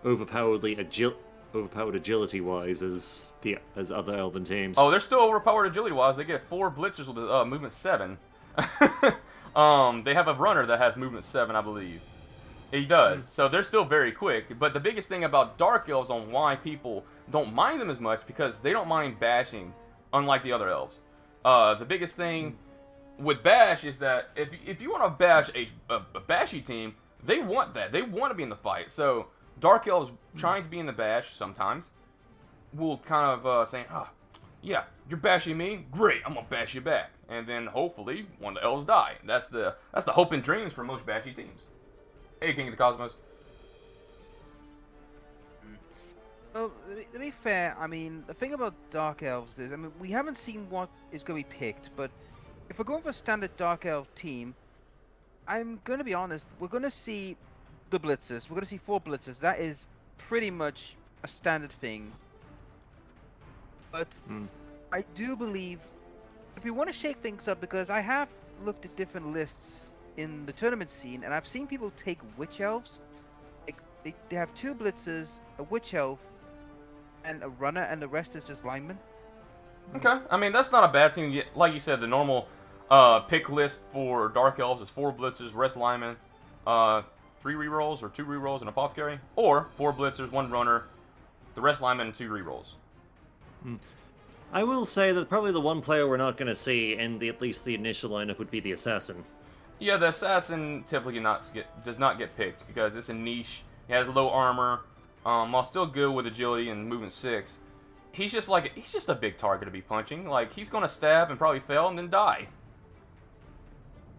overpowered agility-wise as other Elven teams. Oh, they're still overpowered agility-wise. They get 4 blitzers with movement 7. They have a runner that has movement 7, I believe. He does. So they're still very quick. But the biggest thing about Dark Elves on why people don't mind them as much, because they don't mind bashing, unlike the other elves. The biggest thing with bash is that if you want to bash a bashy team, they want that. They want to be in the fight. So Dark Elves trying to be in the bash sometimes will kind of say, yeah, you're bashing me? Great, I'm gonna bash you back. And then hopefully one of the elves die. That's the hope and dreams for most bashy teams. Hey, King of the Cosmos. Well, to be fair, I mean, the thing about Dark Elves is, I mean, we haven't seen what is going to be picked, but if we're going for a standard Dark Elf team, I'm going to be honest, we're going to see the blitzers. We're going to see 4 blitzers. That is pretty much a standard thing. But I do believe, if we want to shake things up, because I have looked at different lists in the tournament scene, and I've seen people take Witch Elves. They have 2 blitzers, a Witch Elf, and a runner, and the rest is just linemen. Okay, I mean, that's not a bad team. Like you said, the normal pick list for Dark Elves is 4 blitzers, rest linemen, 3 rerolls or 2 rerolls, an apothecary, or 4 blitzers, 1 runner, the rest linemen, and 2 rerolls. I will say that probably the one player we're not going to see in at least the initial lineup would be the assassin. Yeah, the assassin typically does not get picked because it's a niche. He has low armor, while still good with agility and movement 6. He's just a big target to be punching. Like, he's gonna stab and probably fail and then die.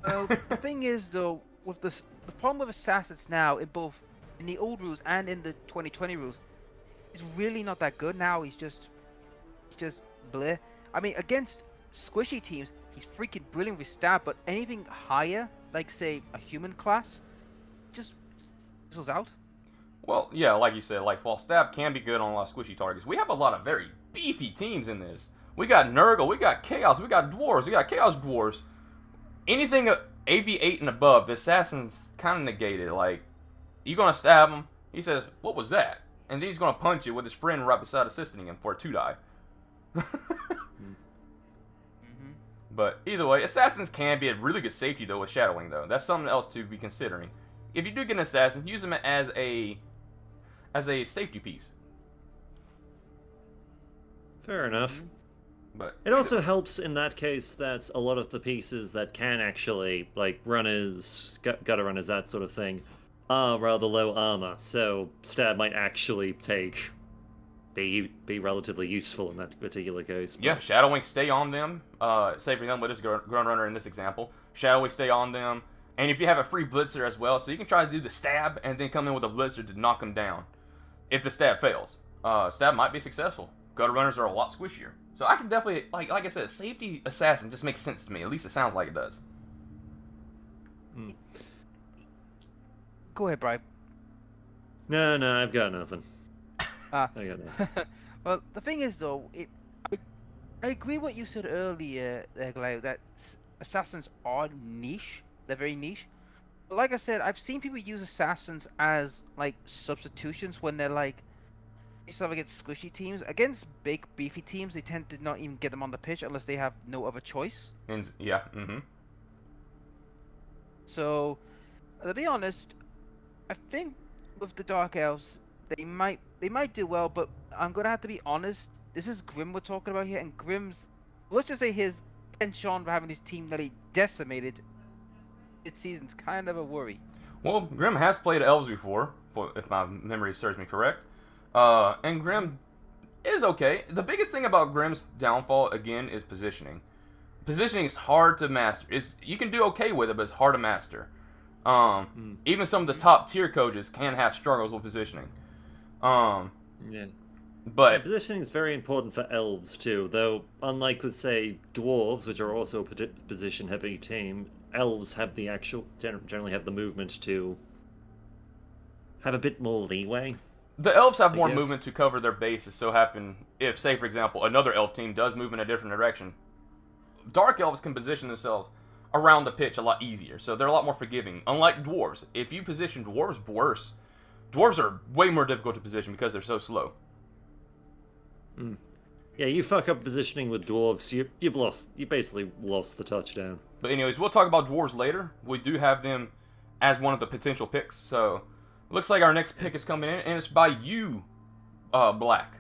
Well, the thing is, though, with the problem with assassins now, in the old rules and in the 2020 rules, he's really not that good now. He's just bleh. I mean, against squishy teams, he's freaking brilliant with stab, but anything higher, like say a human class, just fizzles out. Well, yeah, like you said, like while stab can be good on a lot of squishy targets, we have a lot of very beefy teams in this. We got Nurgle, we got Chaos, we got Dwarves, we got Chaos Dwarves. Anything AV8 and above, the assassin's kind of negated. Like, you're gonna stab him, he says, "What was that?" And then he's gonna punch you with his friend right beside assisting him for a 2-die. But either way, assassins can be a really good safety though with shadowing though. That's something else to be considering. If you do get an assassin, use them as a safety piece. Fair enough. But it also helps in that case that a lot of the pieces that can actually, like runners, gutter runners, that sort of thing, are rather low armor. So stab might actually be relatively useful in that particular case. Yeah, shadowing stay on them. Say for example, this ground runner in this example, shadowing stay on them. And if you have a free blitzer as well, so you can try to do the stab and then come in with a blitzer to knock them down. If the stab fails, stab might be successful. Gutter runners are a lot squishier, so I can definitely like I said, safety assassin just makes sense to me. At least it sounds like it does. Go ahead, Brian. No, I've got nothing. I got nothing. Well, the thing is though, I agree what you said earlier, Glau, that assassins are niche. They're very niche. But like I said, I've seen people use assassins as like substitutions when they're like stuff against squishy teams. Against big beefy teams, they tend to not even get them on the pitch unless they have no other choice. Yeah. So, to be honest, I think with the Dark Elves, they might do well, but I'm gonna have to be honest. This is Grim we're talking about here, and Grim's, let's just say his penchant for having his team nearly decimated. This season's kind of a worry. Well, Grim has played elves before, if my memory serves me correct. And Grim is okay. The biggest thing about Grim's downfall, again, is positioning. Positioning is hard to master. You can do okay with it, but it's hard to master. Even some of the top tier coaches can have struggles with positioning. Yeah. But positioning is very important for elves too, though unlike with say dwarves, which are also a position heavy team, elves have the generally have the movement to have a bit more leeway. The elves have more movement to cover their bases, so happen if, say for example, another elf team does move in a different direction. Dark elves can position themselves around the pitch a lot easier, so they're a lot more forgiving. Unlike dwarves, if you position dwarves worse, dwarves are way more difficult to position because they're so slow. Yeah, you fuck up positioning with dwarves, you basically lost the touchdown. But anyways, we'll talk about Dwarves later. We do have them as one of the potential picks. So, looks like our next pick is coming in, and it's by you, Black.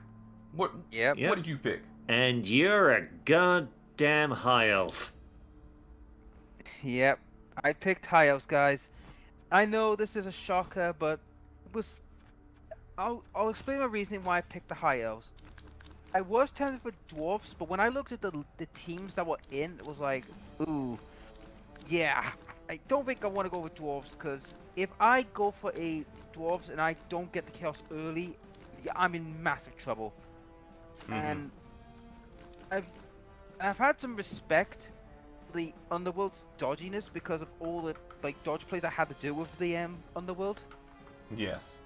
What did you pick? And you're a goddamn high elf. Yep, I picked High Elves, guys. I know this is a shocker, but it was. I'll explain my reasoning why I picked the High Elves. I was tempted for Dwarves, but when I looked at the teams that were in, it was like, ooh, yeah, I don't think I want to go with Dwarves, because if I go for a Dwarves and I don't get the Chaos early, yeah, I'm in massive trouble. And I've had some respect for the Underworld's dodginess because of all the dodge plays I had to do with the Underworld. Yes.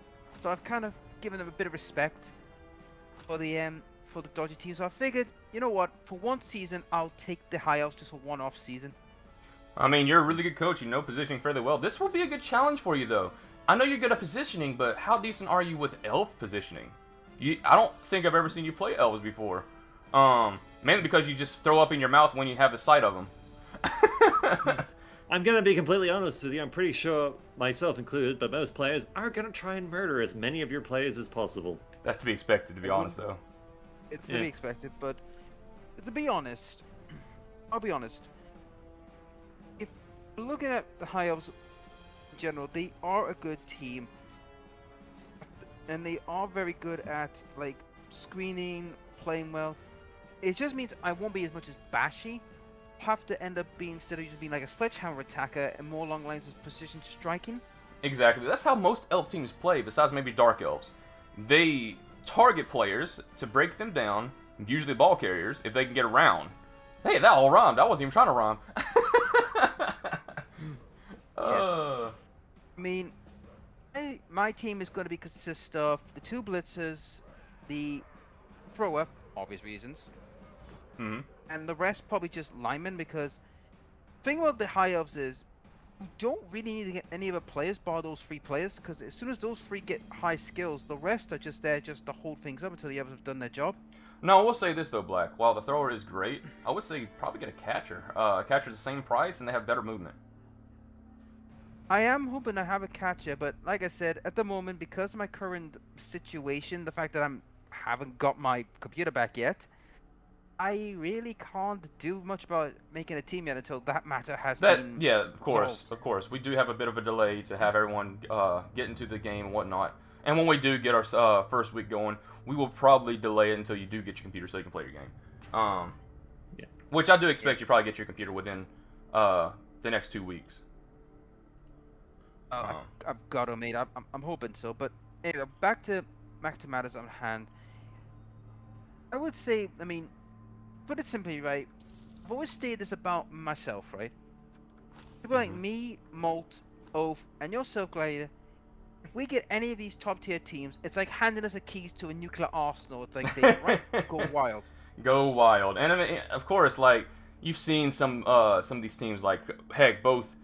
So I've kind of given them a bit of respect for the dodgy teams. So I figured, you know what, for one season I'll take the High Elves just for one-off season. I mean, you're a really good coach. You know positioning fairly well. This will be a good challenge for you, though. I know you're good at positioning, but how decent are you with elf positioning? I don't think I've ever seen you play elves before. Mainly because you just throw up in your mouth when you have the sight of them. I'm gonna be completely honest with you. I'm pretty sure, myself included, but most players are gonna try and murder as many of your players as possible. That's to be expected, to be honest, though. It's to be expected, but to be honest, I'll be honest. If looking at the High Elves in general, they are a good team. And they are very good at, screening, playing well. It just means I won't be as much as bashy. Have to end up being, instead of just being like a sledgehammer attacker, and more along lines of precision striking. Exactly. That's how most elf teams play, besides maybe Dark Elves. They target players to break them down, usually ball carriers, if they can get around. Hey, that all rhymed. I wasn't even trying to rhyme. I mean, my team is going to consist of the 2 blitzers, the thrower, obvious reasons, and the rest probably just linemen, because the thing about the High Elves is you don't really need to get any other players bar those 3 players, because as soon as those 3 get high skills, the rest are just there just to hold things up until the others have done their job. No, I will say this though, Black. While the thrower is great, I would say probably get a catcher. Catcher's the same price and they have better movement. I am hoping I have a catcher, but like I said, at the moment, because of my current situation, the fact that I haven't got my computer back yet, I really can't do much about making a team yet until that matter has been Yeah, of course, solved. of course. We do have a bit of a delay to have everyone get into the game and whatnot. And when we do get our first week going, we will probably delay it until you do get your computer so you can play your game. Which I do expect you probably get your computer within the next 2 weeks. I've got to, mate. I'm hoping so. But anyway, back to matters on hand. I would say, I mean, put it simply, right? I've always stated this about myself, right? People like me, Molt, Oath, and yourself, Glider. If we get any of these top tier teams, it's like handing us the keys to a nuclear arsenal. It's like saying, right, go wild. Go wild. And I mean, of course, like you've seen some of these teams, like heck, both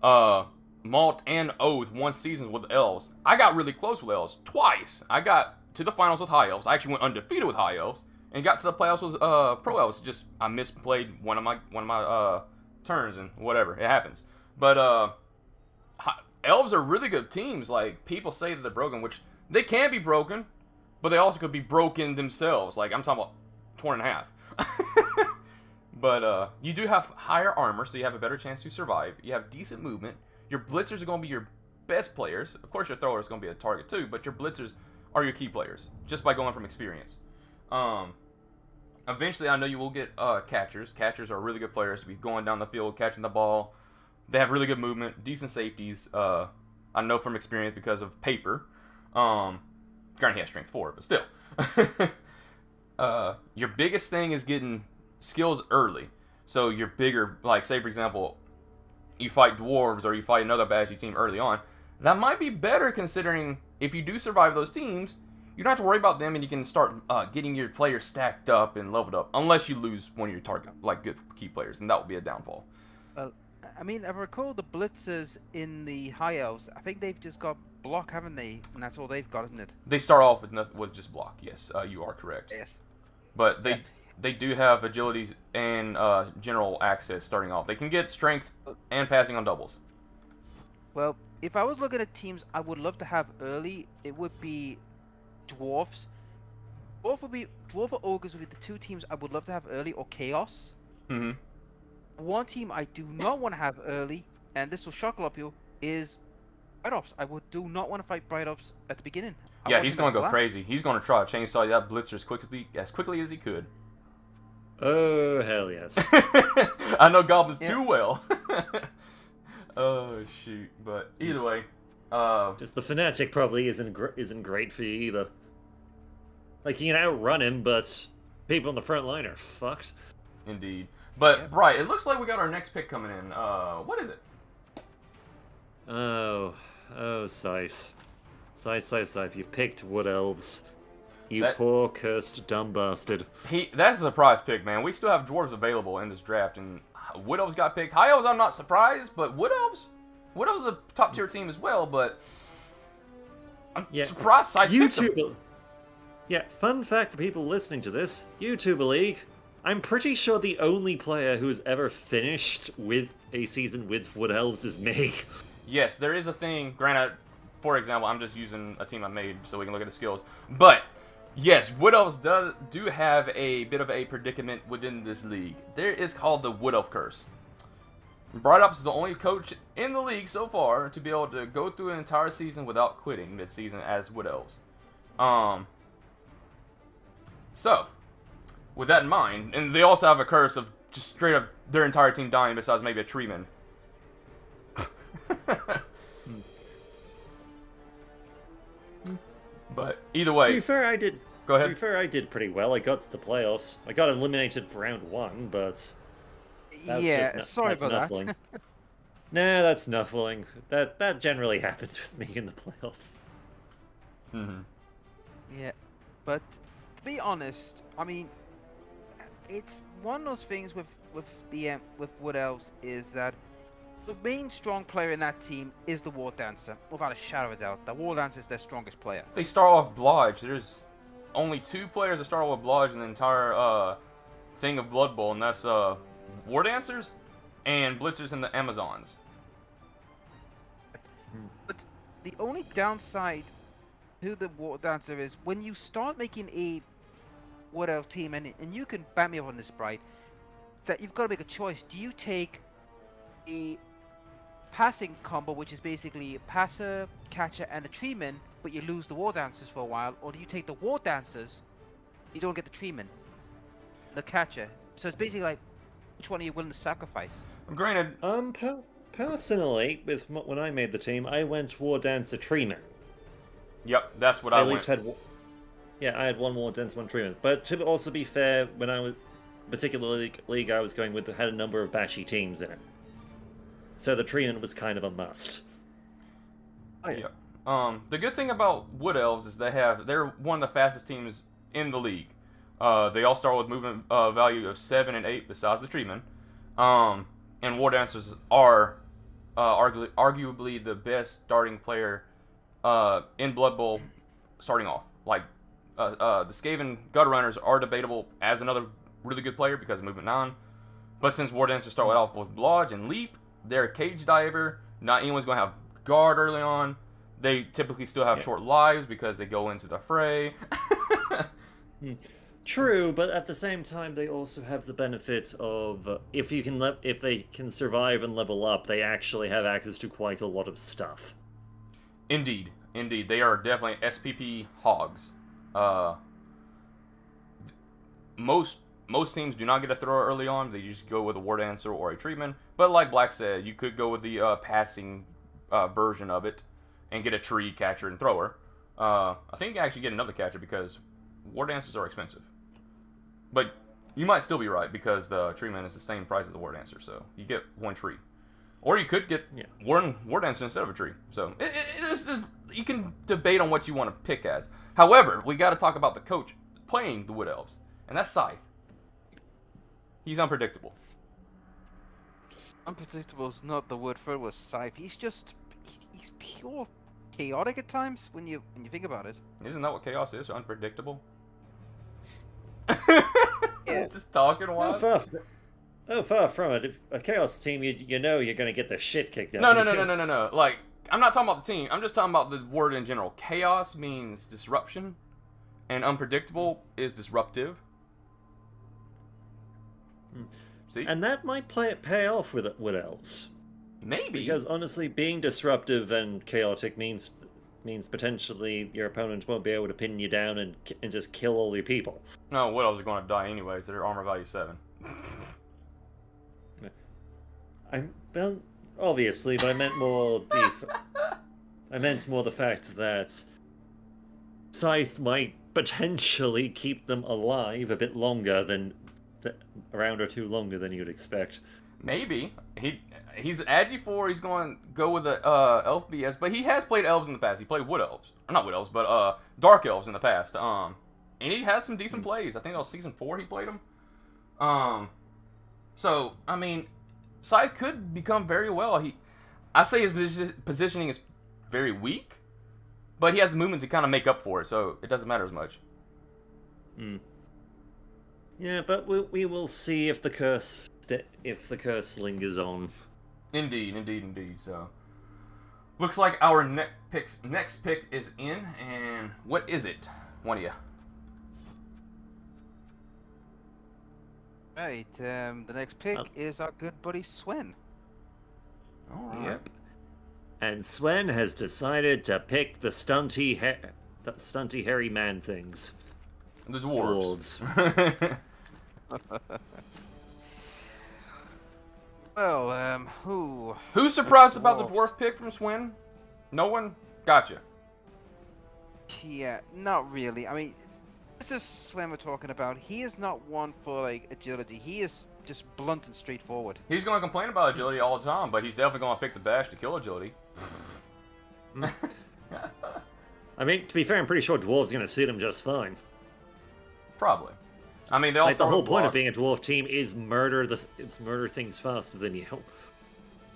Malt and Oath won seasons with Elves. I got really close with Elves twice. I got to the finals with High Elves. I actually went undefeated with High Elves and got to the playoffs with Pro Elves. Just I misplayed one of my turns and whatever. It happens. But Elves are really good teams. Like people say that they're broken, which they can be broken, but they also could be broken themselves. Like I'm talking about torn in half. But you do have higher armor, so you have a better chance to survive. You have decent movement. Your blitzers are going to be your best players. Of course, your thrower is going to be a target too, but your blitzers are your key players, just by going from experience. Eventually, I know you will get catchers. Catchers are really good players to be going down the field, catching the ball. They have really good movement, decent safeties. I know from experience because of paper. Granted, he has strength 4, but still. Your biggest thing is getting skills early. So your bigger, like say for example, you fight Dwarves or you fight another bashy team early on, that might be better considering if you do survive those teams, you don't have to worry about them and you can start getting your players stacked up and leveled up, unless you lose one of your target, like good key players, and that will be a downfall. I mean, I recall the blitzers in the High Elves, I think they've just got block, haven't they? And that's all they've got, isn't it? They start off with just block, yes, you are correct. Yes. But they they do have agility and general access starting off. They can get strength and passing on doubles. Well, if I was looking at teams I would love to have early, it would be Dwarves. Dwarf or Ogres would be the two teams I would love to have early, or Chaos. Mm-hmm. One team I do not want to have early, and this will shock a lot of people, is Bright Ops. Do not want to fight Bright Ops at the beginning. Yeah, he's going to go crazy. He's going to try to chainsaw that blitzer as quickly as he could. Oh, hell yes. I know Goblins too well. Oh, shoot. But either way. Just the Fanatic probably isn't great for you either. Like, you can outrun him, but people on the front line are fucked. Indeed. But, Bright, it looks like we got our next pick coming in. What is it? Oh, Scythe. Scythe. You've picked Wood Elves. You poor, cursed, dumb bastard. That's a surprise pick, man. We still have Dwarves available in this draft, and Wood Elves got picked. High Elves, I'm not surprised, but Wood Elves is a top-tier team as well, but I'm surprised Scythe picked them. Yeah, fun fact for people listening to this, YouTuber League, I'm pretty sure the only player who's ever finished with a season with Wood Elves is me. Yes, there is a thing. Granted, for example, I'm just using a team I made so we can look at the skills. But, yes, Wood Elves do have a bit of a predicament within this league. There is called the Wood Elf Curse. Bright Ops is the only coach in the league so far to be able to go through an entire season without quitting mid-season as Wood Elves. So, with that in mind, and they also have a curse of just straight up their entire team dying besides maybe a treeman. But either way, to be fair, I did. Go ahead. To be fair, I did pretty well. I got to the playoffs. I got eliminated for round 1, but sorry about that. Nah, that's nothing. That generally happens with me in the playoffs. Mm-hmm. Yeah, but to be honest, I mean, it's one of those things with Wood Elves is that the main strong player in that team is the War Dancer, without a shadow of a doubt. The War Dancer is their strongest player. They start off Blodge. There's only 2 players that start off with Blodge in the entire thing of Blood Bowl, and that's War Dancers and Blitzers and the Amazons. But the only downside to the War Dancer is when you start making a Wood Elf team, and you can back me up on this, Bright, that you've got to make a choice. Do you take a passing combo, which is basically a passer, catcher, and a treeman, but you lose the War Dancers for a while, or do you take the War Dancers, you don't get the treeman, the catcher? So it's basically like, which one are you willing to sacrifice? Granted, personally, when I made the team, I went War Dancer Treeman. Yep, that's what I went. I had one War Dancer, one Treeman. But to also be fair, when I was particular league I was going with had a number of bashy teams in it. So the Treeman was kind of a must. Oh, yeah. The good thing about Wood Elves is they're one of the fastest teams in the league. They all start with movement value of 7 and 8 besides the Treeman. And War Dancers are arguably the best starting player in Blood Bowl starting off. Like, the Skaven Gutter Runners are debatable as another really good player because of movement 9. But since War Dancers start off with Blodge and Leap, they're a cage diver. Not anyone's going to have guard early on. They typically still have short lives because they go into the fray. True, but at the same time, they also have the benefit of if they can survive and level up, they actually have access to quite a lot of stuff. Indeed, they are definitely SPP hogs. Most teams do not get a thrower early on. They just go with a War Dancer or a Treatment. But like Black said, you could go with the passing version of it and get a tree, catcher, and thrower. I think you can actually get another catcher because War Dancers are expensive. But you might still be right because the Treeman is the same price as the War Dancer, so you get one tree. Or you could get one War Dancer instead of a tree. So it's just, you can debate on what you want to pick as. However, we got to talk about the coach playing the Wood Elves, and that's Scythe. He's unpredictable. Unpredictable is not the word for it. Was Scythe. He's pure chaotic at times when you think about it. Isn't that what chaos is? Unpredictable. Yeah. Just talking No, wise. far from it. If a Chaos team, you know you're going to get the shit kicked out No, of no, you. no, no, no, no, no. Like, I'm not talking about the team. I'm just talking about the word in general. Chaos means disruption, and unpredictable is disruptive. See? And that might pay off with elves. Maybe. Because honestly, being disruptive and chaotic means potentially your opponent won't be able to pin you down and just kill all your people. No, what else are going to die anyways? They're armor value 7. Well, obviously, but I meant more the fact that Scythe might potentially keep them alive a bit longer than a round or two longer than you'd expect. Maybe. He's Agi 4. He's going to go with the elf BS, but he has played elves in the past. He played wood elves, not wood elves, but dark elves in the past. And he has some decent plays. I think that was season 4 he played them. So I mean, Scythe could become very well. I say his positioning is very weak, but he has the movement to kind of make up for it, so it doesn't matter as much. Yeah, but we will see if the curse lingers on. Indeed. So, looks like our next pick is in, and what is it? One of you. Right, the next pick is our good buddy Swen. All right. Yep. And Swen has decided to pick the stunty hairy man things. The dwarves. Well, Who's surprised about the dwarf pick from Swin? No one? Gotcha. Yeah, not really. I mean, this is Swen we're talking about. He is not one for, like, agility. He is just blunt and straightforward. He's going to complain about agility all the time, but he's definitely going to pick the bash to kill agility. I mean, to be fair, I'm pretty sure dwarves are going to suit him just fine. Probably. I mean, they all Like, the start whole with point block. of being a dwarf team is murder things faster than you.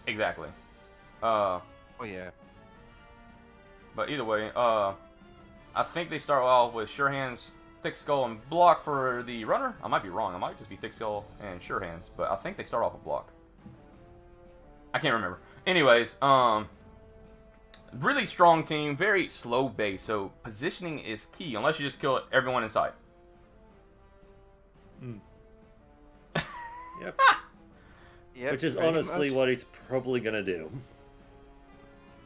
Exactly. Oh yeah. But either way, I think they start off with sure hands, thick skull, and block for the runner. I might be wrong. It might just be thick skull and sure hands, but I think they start off with block. I can't remember. Anyways, really strong team, very slow base, so positioning is key unless you just kill everyone inside. Yep. Yep. Which is pretty honestly much. what he's probably gonna do.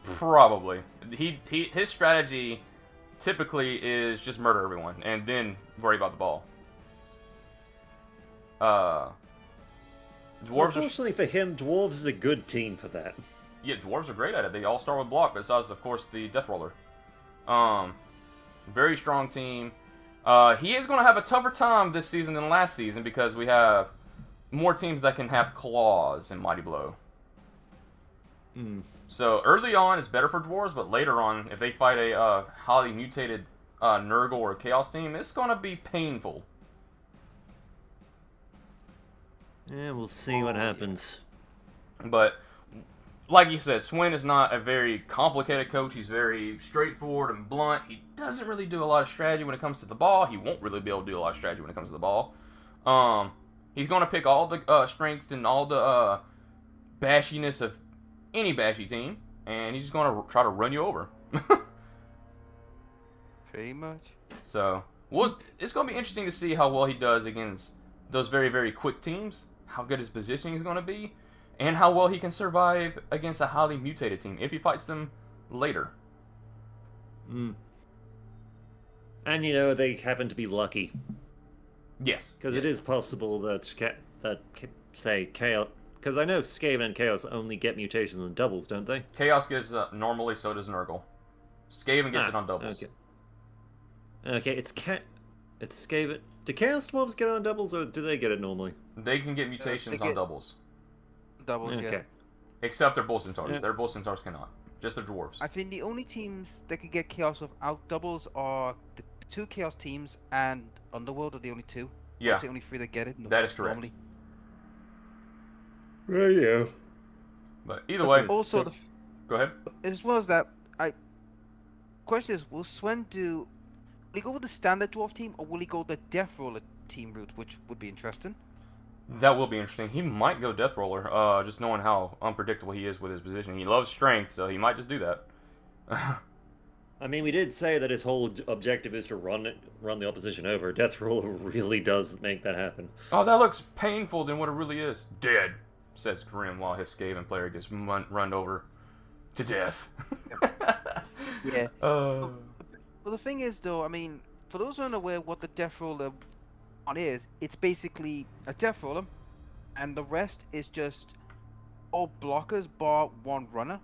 Probably. His strategy typically is just murder everyone and then worry about the ball. Dwarves Unfortunately for him, dwarves is a good team for that. Yeah, dwarves are great at it. They all start with block, besides, of course, the Death Roller. Very strong team. He is going to have a tougher time this season than last season because we have more teams that can have claws in Mighty Blow. So early on, it's better for dwarves, but later on, if they fight a highly mutated Nurgle or Chaos team, it's going to be painful. Yeah, we'll see what happens. But like you said, Swin is not a very complicated coach. He's very straightforward and blunt. He doesn't really do a lot of strategy when it comes to the ball. He won't really be able to do a lot of strategy when it comes to the ball. He's going to pick all the strength and all the bashiness of any bashy team, and he's just going to try to run you over. Pretty much. So, it's going to be interesting to see how well he does against those very, very quick teams, how good his positioning is going to be, and how well he can survive against a highly mutated team if he fights them later. And they happen to be lucky. Yes. Because it is possible that say Chaos, because I know Skaven and Chaos only get mutations on doubles, don't they? Chaos gets normally, so does Nurgle. Skaven gets it on doubles. Okay, it's Skaven. Do Chaos Dwarves get it on doubles, or do they get it normally? They can get mutations on doubles. Doubles, Okay. yeah. Except their Bull Centaurs. Yeah. Their Bull Centaurs cannot. Just their Dwarves. I think the only teams that could get Chaos without doubles are the two Chaos teams and Underworld are the only two. Yeah. That's the only three that get it. That is correct. Normally. Yeah. But either way, Also, go ahead. as well as that, question is, will Swen will he go with the standard dwarf team or will he go the Death Roller Team route, which would be interesting. That will be interesting. He might go Death Roller, just knowing how unpredictable he is with his position. He loves strength, so he might just do that. I mean, we did say that his whole objective is to run the opposition over. Death Roller really does make that happen. Oh, that looks painful than what it really is. Dead, says Grim while his Skaven player gets run over to death. Yeah. Uh, Well, the thing is, though, I mean, for those who aren't aware what the Death Roller on is, it's basically a Death Roller, and the rest is just all blockers bar one runner.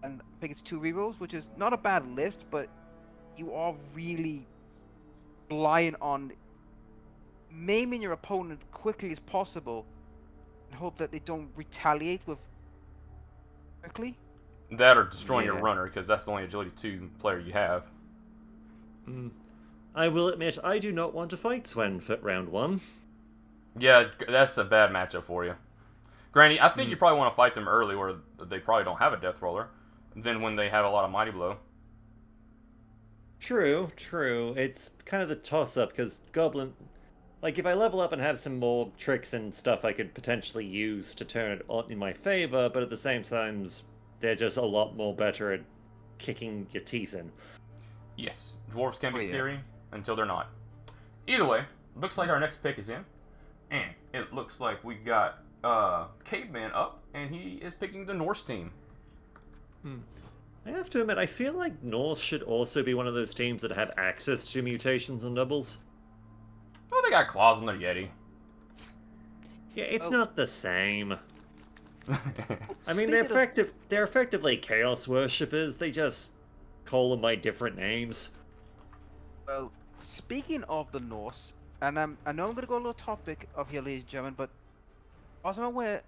And I think it's 2 rerolls, which is not a bad list, but you are really relying on maiming your opponent quickly as possible and hope that they don't retaliate with quickly. that or destroying your Yeah. runner, because that's the only agility 2 player you have. I will admit, I do not want to fight Sven for round 1. Yeah, that's a bad matchup for you. Granny, I think you probably want to fight them early where they probably don't have a Death Roller. Then when they have a lot of Mighty Blow. True, true. It's kind of the toss-up, because Goblin... Like, if I level up and have some more tricks and stuff I could potentially use to turn it on in my favor, but at the same time, they're just a lot more better at kicking your teeth in. Yes, Dwarves can be Oh, yeah. scary until they're not. Either way, looks like our next pick is in. And it looks like we got Caveman up, and he is picking the Norse team. I have to admit, I feel like Norse should also be one of those teams that have access to mutations and doubles. Well, they got claws on their Yeti. Yeah, it's Oh. not the same. I mean, Speaking of- they're effectively chaos worshippers. They just call them by different names. Well, speaking of the Norse, and I know I'm going to go a little topic of here, ladies and gentlemen, but as I'm aware,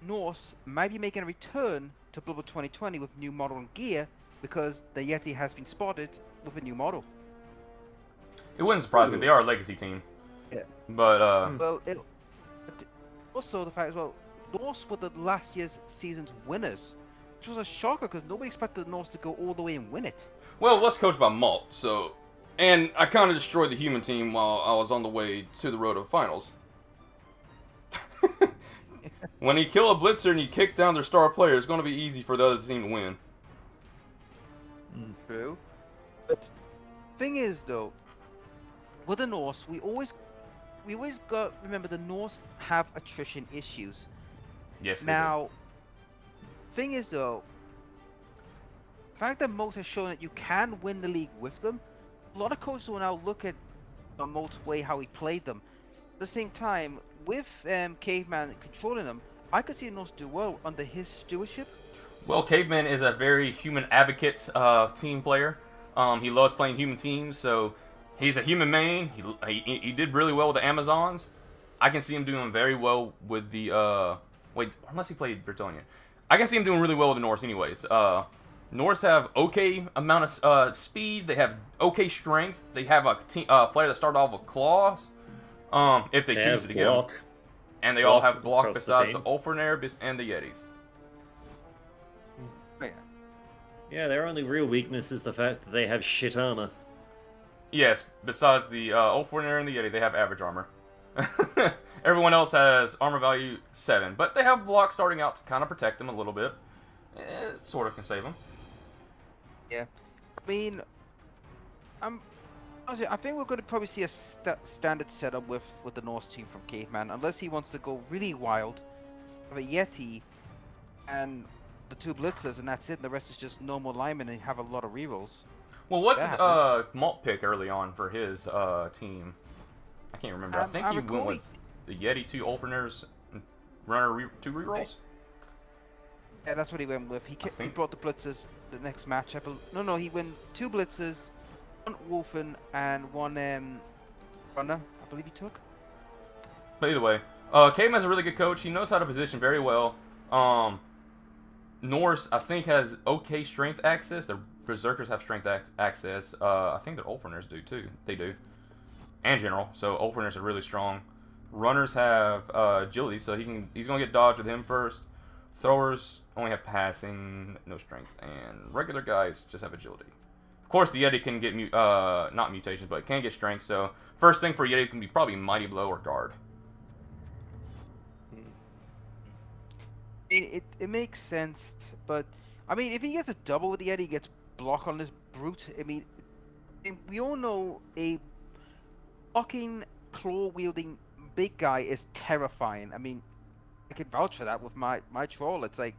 Norse might be making a return to Blood Bowl 2020 with new model and gear because the Yeti has been spotted with a new model. It wouldn't surprise me. They are a legacy team. Yeah. But, Well, but also the fact as well, Norse were the last year's season's winners, which was a shocker because nobody expected the Norse to go all the way and win it. well, let's coach by Malt, so... And I kind of destroyed the human team while I was on the way to the road of finals. When you kill a blitzer and you kick down their star player, it's going to be easy for the other team to win. True. But thing is though, with the Norse, we always got remember the Norse have attrition issues. Yes, they Now, thing is though, the fact that Moat has shown that you can win the league with them, a lot of coaches will now look at Moat's way how he played them. At the same time, with Caveman controlling them, I could see the Norse do well under his stewardship. do. Well, Caveman is a very human advocate team player. He loves playing human teams, so he's a human main. He did really well with the Amazons. I can see him doing very well with the... wait, unless he played Bretonian. I can see him doing really well with the Norse anyways. Norse have okay amount of speed. They have okay strength. They have a player that started off with claws. If they choose to get them. block. And they all block have block across the besides the team. Ulfrinair and the Yetis. Oh, yeah. Yeah, their only real weakness is the fact that they have shit armor. Yes, besides the Ulfrinair and the Yeti, they have average armor. Everyone else has armor value 7, but they have block starting out to kind of protect them a little bit. It sort of can save them. Yeah, I mean, honestly, I think we're going to probably see a standard setup with the Norse team from Caveman, unless he wants to go really wild, have a Yeti, and the 2 blitzers, and that's it. And the rest is just normal linemen, and have a lot of rerolls. Well, what That did Malt pick early on for his team? I can't remember. I think I he went recall with the Yeti, 2 Ulfrinairs, runner 2 rerolls. Yeah, that's what he went with. He think- brought the blitzers the next match. No, he went 2 blitzers, 1 Wolfen, and 1 runner. I believe he took. But either way, Caveman's a really good coach. He knows how to position very well. Norse, I think, has okay strength access. The Berserkers have strength access. I think their Ulfrinairs do too. They do. And general. So Ulfrinairs are really strong. Runners have agility, so he's gonna get dodged with him first. Throwers only have passing, no strength, and regular guys just have agility. Of course, the Yeti can get not mutations, but can get strength. So first thing for Yeti is gonna be probably Mighty Blow or Guard. It makes sense, but I mean, if he gets a double with the Yeti, he gets block on this brute. I mean, we all know a fucking claw wielding big guy is terrifying. I mean, I can vouch for that with my troll. It's like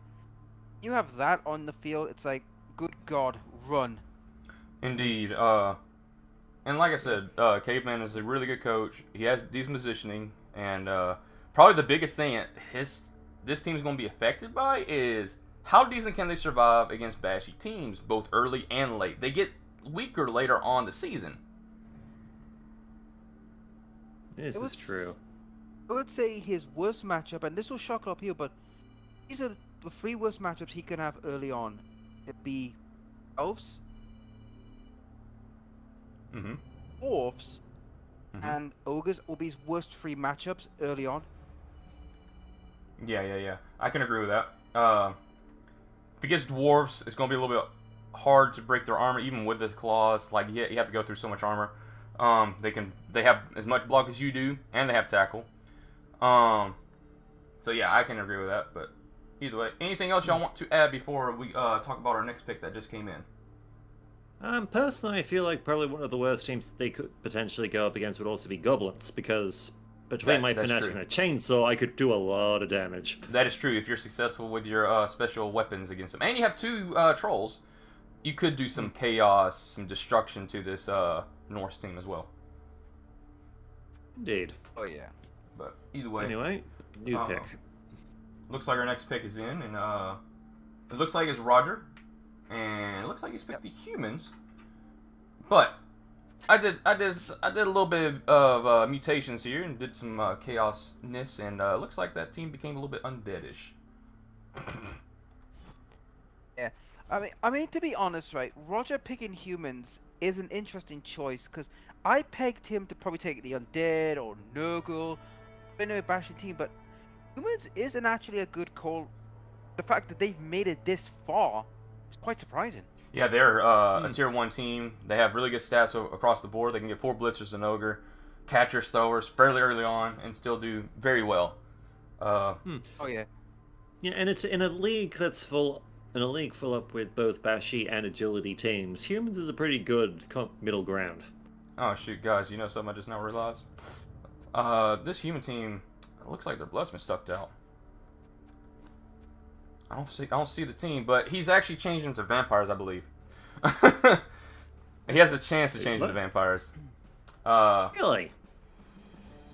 you have that on the field. It's like, good God, run. Indeed. And like I said, Caveman is a really good coach. He has decent positioning, and probably the biggest thing this team is going to be affected by is how decent can they survive against bashy teams, both early and late. They get weaker later on the season. This is true. I would say his worst matchup, and this will shock a lot of people, but these are the 3 worst matchups he can have early on. It'd be Elves, Dwarves, and Ogres will be his worst 3 matchups early on. Yeah. I can agree with that. If he gets Dwarves, it's going to be a little bit hard to break their armor, even with the claws. Like, you have to go through so much armor. They have as much block as you do, and they have tackle. So yeah, I can agree with that. But either way, anything else y'all want to add before we talk about our next pick that just came in? Personally, I feel like probably one of the worst teams they could potentially go up against would also be Goblins, because between my Fanatic and a Chainsaw, I could do a lot of damage. That is true. If you're successful with your special weapons against them, and you have 2 Trolls, you could do some chaos, some destruction to this Norse team as well. Indeed. Oh yeah. But either way. Anyway, new pick. Looks like our next pick is in, and it looks like it's Roger, and it looks like he's picked the humans. But I did a little bit of mutations here and did some chaosness, and it looks like that team became a little bit undeadish. Yeah, I mean to be honest, right? Roger picking humans is an interesting choice because I pegged him to probably take the undead or Nurgle, anyway, bashing team, but humans isn't actually a good call. The fact that they've made it this far is quite surprising. Yeah, they're a tier 1 team. They have really good stats across the board. They can get 4 blitzers and ogre, catchers, throwers fairly early on, and still do very well. Oh yeah. Yeah, and it's in a league that's full up with both bashy and agility teams. Humans is a pretty good middle ground. Oh shoot, guys! You know something I just now realized? This human team looks like their blood's been sucked out. I don't see the team, but he's actually changed them to vampires, I believe. He has a chance to change them to vampires. Really?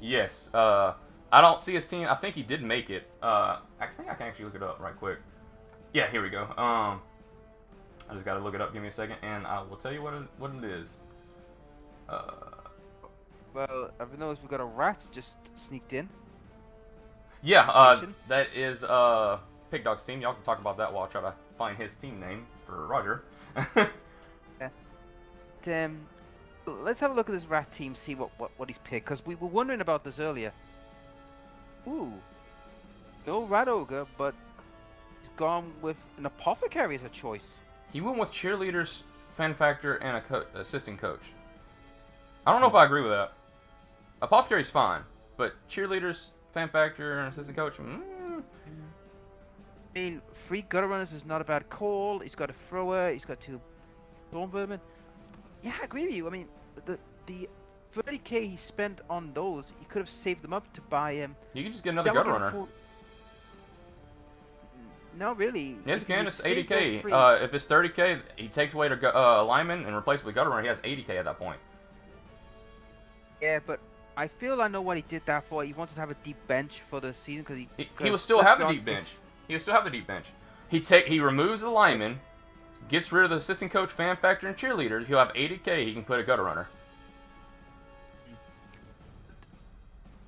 Yes. I don't see his team. I think he did make it. I think I can actually look it up right quick. Yeah, here we go. I just gotta look it up. Give me a second, and I will tell you what it is. Well, I've noticed we've got a rat just sneaked in. Yeah, that is Pig Dog's team. Y'all can talk about that while I try to find his team name for Roger. Yeah. Let's have a look at this rat team, see what he's picked, because we were wondering about this earlier. Ooh, no rat ogre, but he's gone with an apothecary as a choice. He went with cheerleaders, fan factor, and assistant coach. I don't know if I agree with that. Apothecary's fine, but cheerleaders, fan factor, and assistant coach. I mean, 3 gutter runners is not a bad call. He's got a thrower. He's got 2 storm vermin. Yeah, I agree with you. I mean, the 30k he spent on those, he could have saved them up to buy him. You can just get another gutter runner. No, really. Yes, you can. It's 80k. If it's 30k, he takes away the lineman and replaces it with gutter runner. He has 80k at that point. Yeah, but I feel I know what he did that for. He wanted to have a deep bench for the season because he will still have the deep bench. He will still have the deep bench. He removes the lineman, gets rid of the assistant coach, fan factor, and cheerleaders. He'll have 80k. He can put a gutter runner.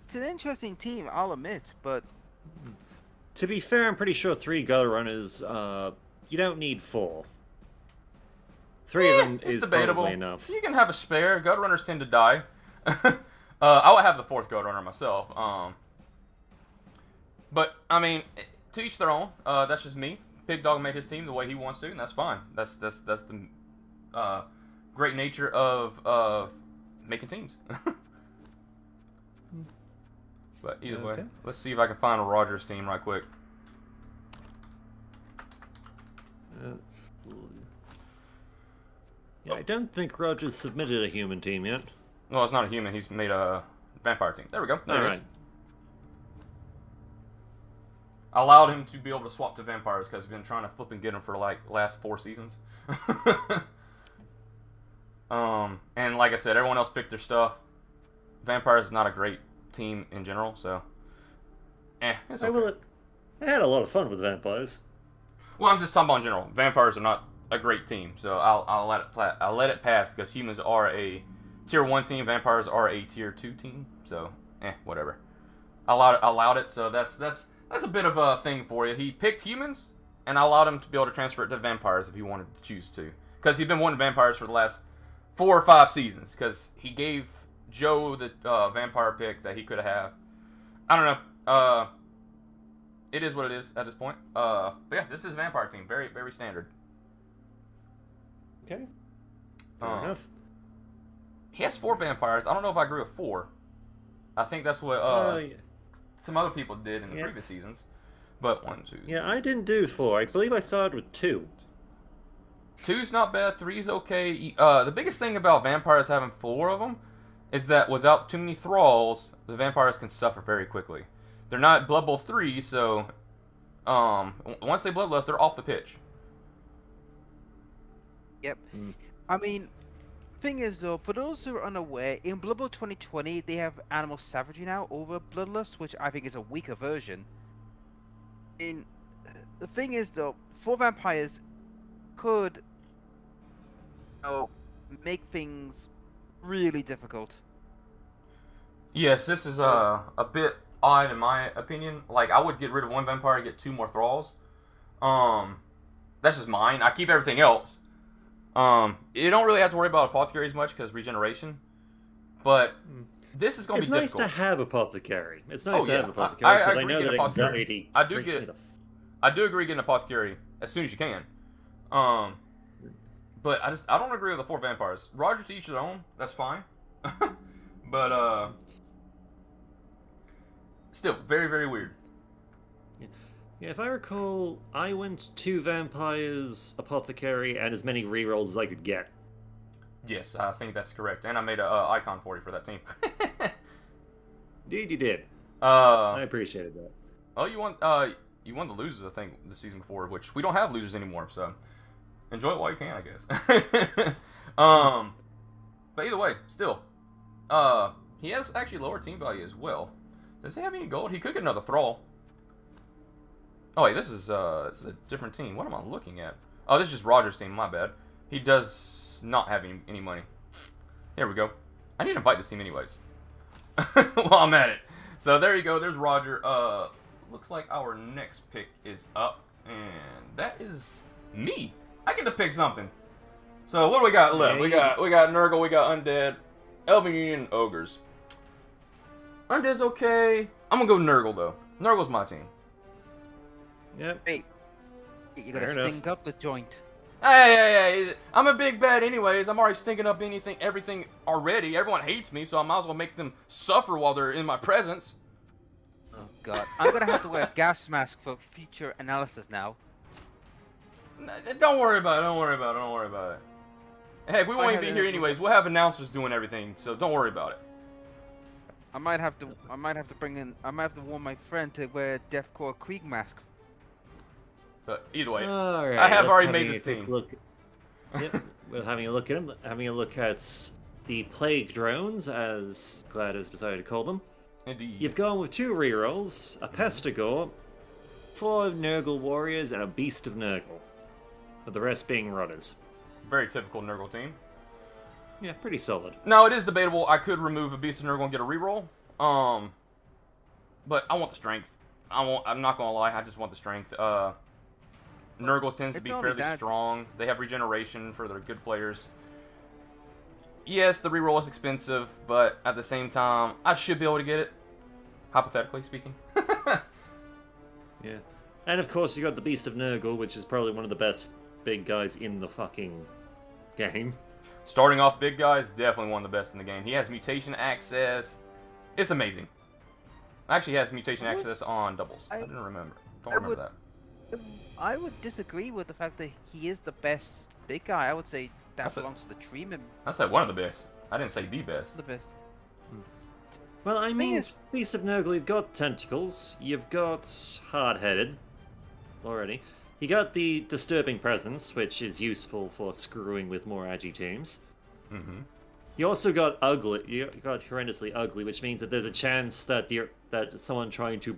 It's an interesting team, I'll admit, but to be fair, I'm pretty sure 3 gutter runners. You don't need 4. 3 of them is debatable. Probably enough. You can have a spare. Gutter runners tend to die. I would have the 4th gutter runner myself. But I mean, to each their own. That's just me. Pig Dog made his team the way he wants to, and that's fine. That's the great nature of making teams. But either way, let's see if I can find a Roger's team right quick. Yeah, I don't think Roger's submitted a human team yet. No, it's not a human. He's made a vampire team. There we go. There it is. I allowed him to be able to swap to vampires because I've been trying to flip and get him for like last 4 seasons. And like I said, everyone else picked their stuff. Vampires is not a great team in general, so it's okay. Well, I had a lot of fun with vampires. Well, I'm just talking about in general. Vampires are not a great team, so I'll let it pass because humans are a tier 1 team, vampires are a tier 2 team. So whatever. I allowed it, so that's a bit of a thing for you. He picked humans, and I allowed him to be able to transfer it to vampires if he wanted to choose to, because he's been wanting vampires for the last 4 or 5 seasons. Because he gave Joe the vampire pick that he could have. I don't know. It is what it is at this point. But yeah, this is vampire team. Very, very standard. Okay. Fair enough. He has 4 vampires. I don't know if I agree with 4. I think that's what some other people did in the previous seasons. But 1, 2. Yeah, I didn't do 4. I believe I started with 2. 2's not bad. 3's okay. The biggest thing about vampires having 4 of them is that without too many thralls, the vampires can suffer very quickly. They're not Blood Bowl 3, so once they bloodlust, they're off the pitch. Yep. I mean, thing is though, for those who are unaware, in Blood Bowl 2020 they have animal savagery now over Bloodlust, which I think is a weaker version. The thing is though, 4 vampires could make things really difficult. Yes, this is a bit odd in my opinion. Like, I would get rid of 1 vampire and get 2 more thralls. That's just mine. I keep everything else. You don't really have to worry about apothecaries much because regeneration, but this is going to be difficult. It's nice to have apothecary. It's nice to have apothecary because I know that anxiety. I do agree getting apothecary as soon as you can. But I don't agree with the 4 vampires. Roger, to each their own. That's fine. But still very, very weird. Yeah, if I recall, I went 2 vampires, apothecary, and as many rerolls as I could get. Yes, I think that's correct. And I made an icon for you for that team. Indeed, you did. I appreciated that. Oh, you won the losers, I think, the season before, which we don't have losers anymore, so enjoy it while you can, I guess. But either way, still, he has actually lower team value as well. Does he have any gold? He could get another thrall. Oh wait, this is a different team. What am I looking at? Oh, this is just Roger's team. My bad. He does not have any money. Here we go. I need to invite this team anyways. While I'm at it. So there you go. There's Roger. Looks like our next pick is up, and that is me. I get to pick something. So what do we got left? We got Nurgle. We got Undead, Elven Union, and Ogres. Undead's okay. I'm gonna go Nurgle though. Nurgle's my team. Yep. Hey, you gotta stink up the joint. Hey, I'm a big bad anyways. I'm already stinking up everything already. Everyone hates me, so I might as well make them suffer while they're in my presence. Oh god. I'm gonna have to wear a gas mask for future analysis now. Don't worry about it. Hey, we won't even be here anyways. We'll have announcers doing everything, so don't worry about it. I might have to warn my friend to wear a Deathcore Krieg mask. But either way, right, I have already made this team. Yep, we're having a look at them. Having a look at the Plague Drones, as Glad has decided to call them. Indeed. You've gone with 2 rerolls, a Pestigore, 4 Nurgle Warriors, and a Beast of Nurgle. With the rest being Runners. Very typical Nurgle team. Yeah, pretty solid. Now, it is debatable. I could remove a Beast of Nurgle and get a reroll. But I want the strength. I'm not gonna lie. I just want the strength. Nurgle tends to be fairly strong. They have regeneration for their good players. Yes, the reroll is expensive, but at the same time, I should be able to get it. Hypothetically speaking. Yeah. And of course, you got the Beast of Nurgle, which is probably one of the best big guys in the fucking game. starting off big guy is definitely one of the best in the game. He has mutation access. It's amazing. Actually, he has mutation access on doubles. I didn't remember. Don't remember that. I would disagree with the fact that he is the best big guy. I would say that belongs to the tree member. I said one of the best. I didn't say the best. The best. Well, I mean, Beast of Nurgle, you've got tentacles, you've got hard-headed already. You got the disturbing presence, which is useful for screwing with more agi teams. Mm-hmm. You also got ugly. You got horrendously ugly, which means that there's a chance that that someone trying to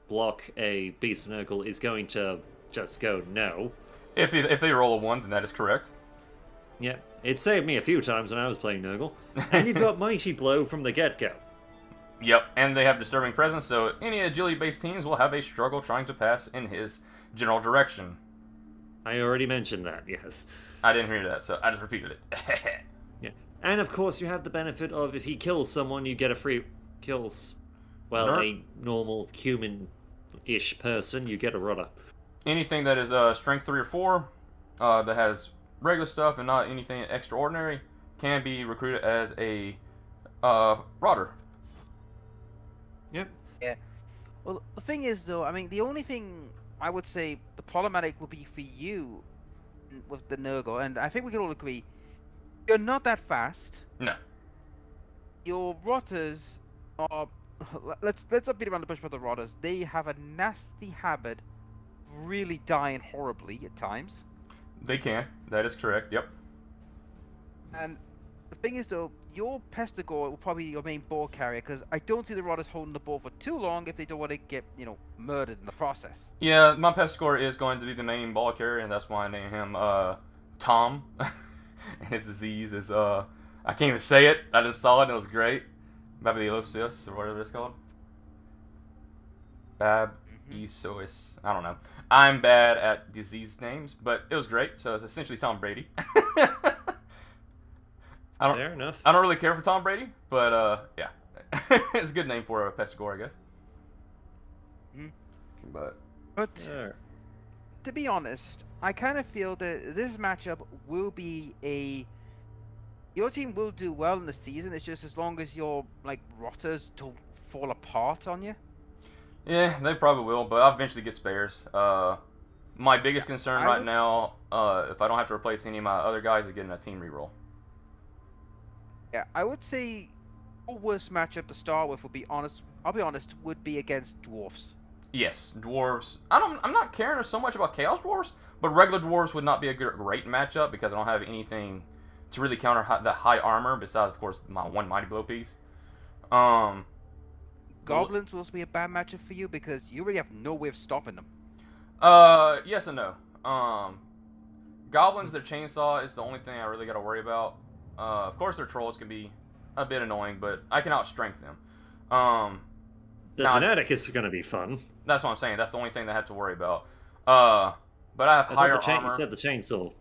block a Beast of Nurgle is going to just go no. If they roll a 1, then that is correct. Yeah, it saved me a few times when I was playing Nurgle. And you've got Mighty Blow from the get-go. Yep, and they have disturbing presence, so any agility-based teams will have a struggle trying to pass in his general direction. I already mentioned that, yes. I didn't hear that, so I just repeated it. Yeah, and of course you have the benefit of if he kills someone, you get a free kills. Well, a normal human-ish person, you get a rudder. Anything that is strength 3 or 4, that has regular stuff and not anything extraordinary, can be recruited as a rodder. Yep. Yeah. Well, the thing is, though, I mean, the only thing I would say the problematic would be for you with the Nurgle, and I think we can all agree, you're not that fast. No. Your rotters are... Let's not beat around the bush with the rotters. They have a nasty habit of really dying horribly at times. They can. That is correct, yep. And the thing is, though, your Pestigore will probably be your main ball carrier, because I don't see the Rotters holding the ball for too long if they don't want to get, murdered in the process. Yeah, my Pestigore is going to be the main ball carrier, and that's why I named him Tom. And his disease is, I can't even say it. I just saw it, and it was great. Babesiosis, or whatever it's called. Babesiosis. I don't know. I'm bad at disease names, but it was great, so it's essentially Tom Brady. Fair enough. I don't really care for Tom Brady, but yeah, it's a good name for a Pestigore, I guess. But to be honest, I kind of feel that this matchup will be your team will do well in the season. It's just as long as your rotters don't fall apart on you. Yeah, they probably will, but I'll eventually get spares. My biggest concern right now, if I don't have to replace any of my other guys, is getting a team reroll. Yeah, I would say your worst matchup to start with would be I'll be honest, would be against Dwarves. Yes, Dwarves. I'm not caring so much about Chaos Dwarves, but regular Dwarves would not be a great matchup because I don't have anything to really counter that high armor besides, of course, my one Mighty Blow piece. Goblins will also be a bad matchup for you because you really have no way of stopping them. Yes and no. Goblins, their chainsaw is the only thing I really got to worry about. Of course, their trolls can be a bit annoying, but I can outstrength them. The Fanatic is going to be fun. That's what I'm saying. That's the only thing I have to worry about. But I have higher armor. You said the chainsaw.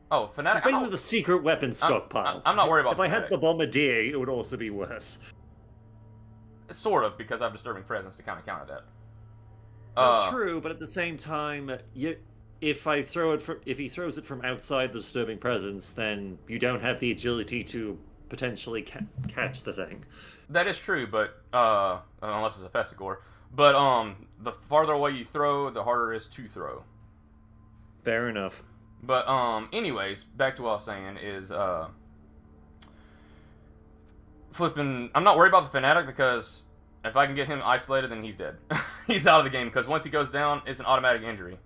Oh, Fanatic. It's basically the secret weapon stockpile. I'm not worried about If I had the Bombardier, it would also be worse. Sort of, because I have Disturbing Presence to kind of counter that. Well, true, but at the same time, if he throws it from outside the Disturbing Presence, then you don't have the agility to potentially catch the thing. That is true, but unless it's a Pestigore. But the farther away you throw, the harder it is to throw. Fair enough. But anyways, back to what I was saying is flipping. I'm not worried about the Fanatic because if I can get him isolated, then he's dead. He's out of the game because once he goes down, it's an automatic injury.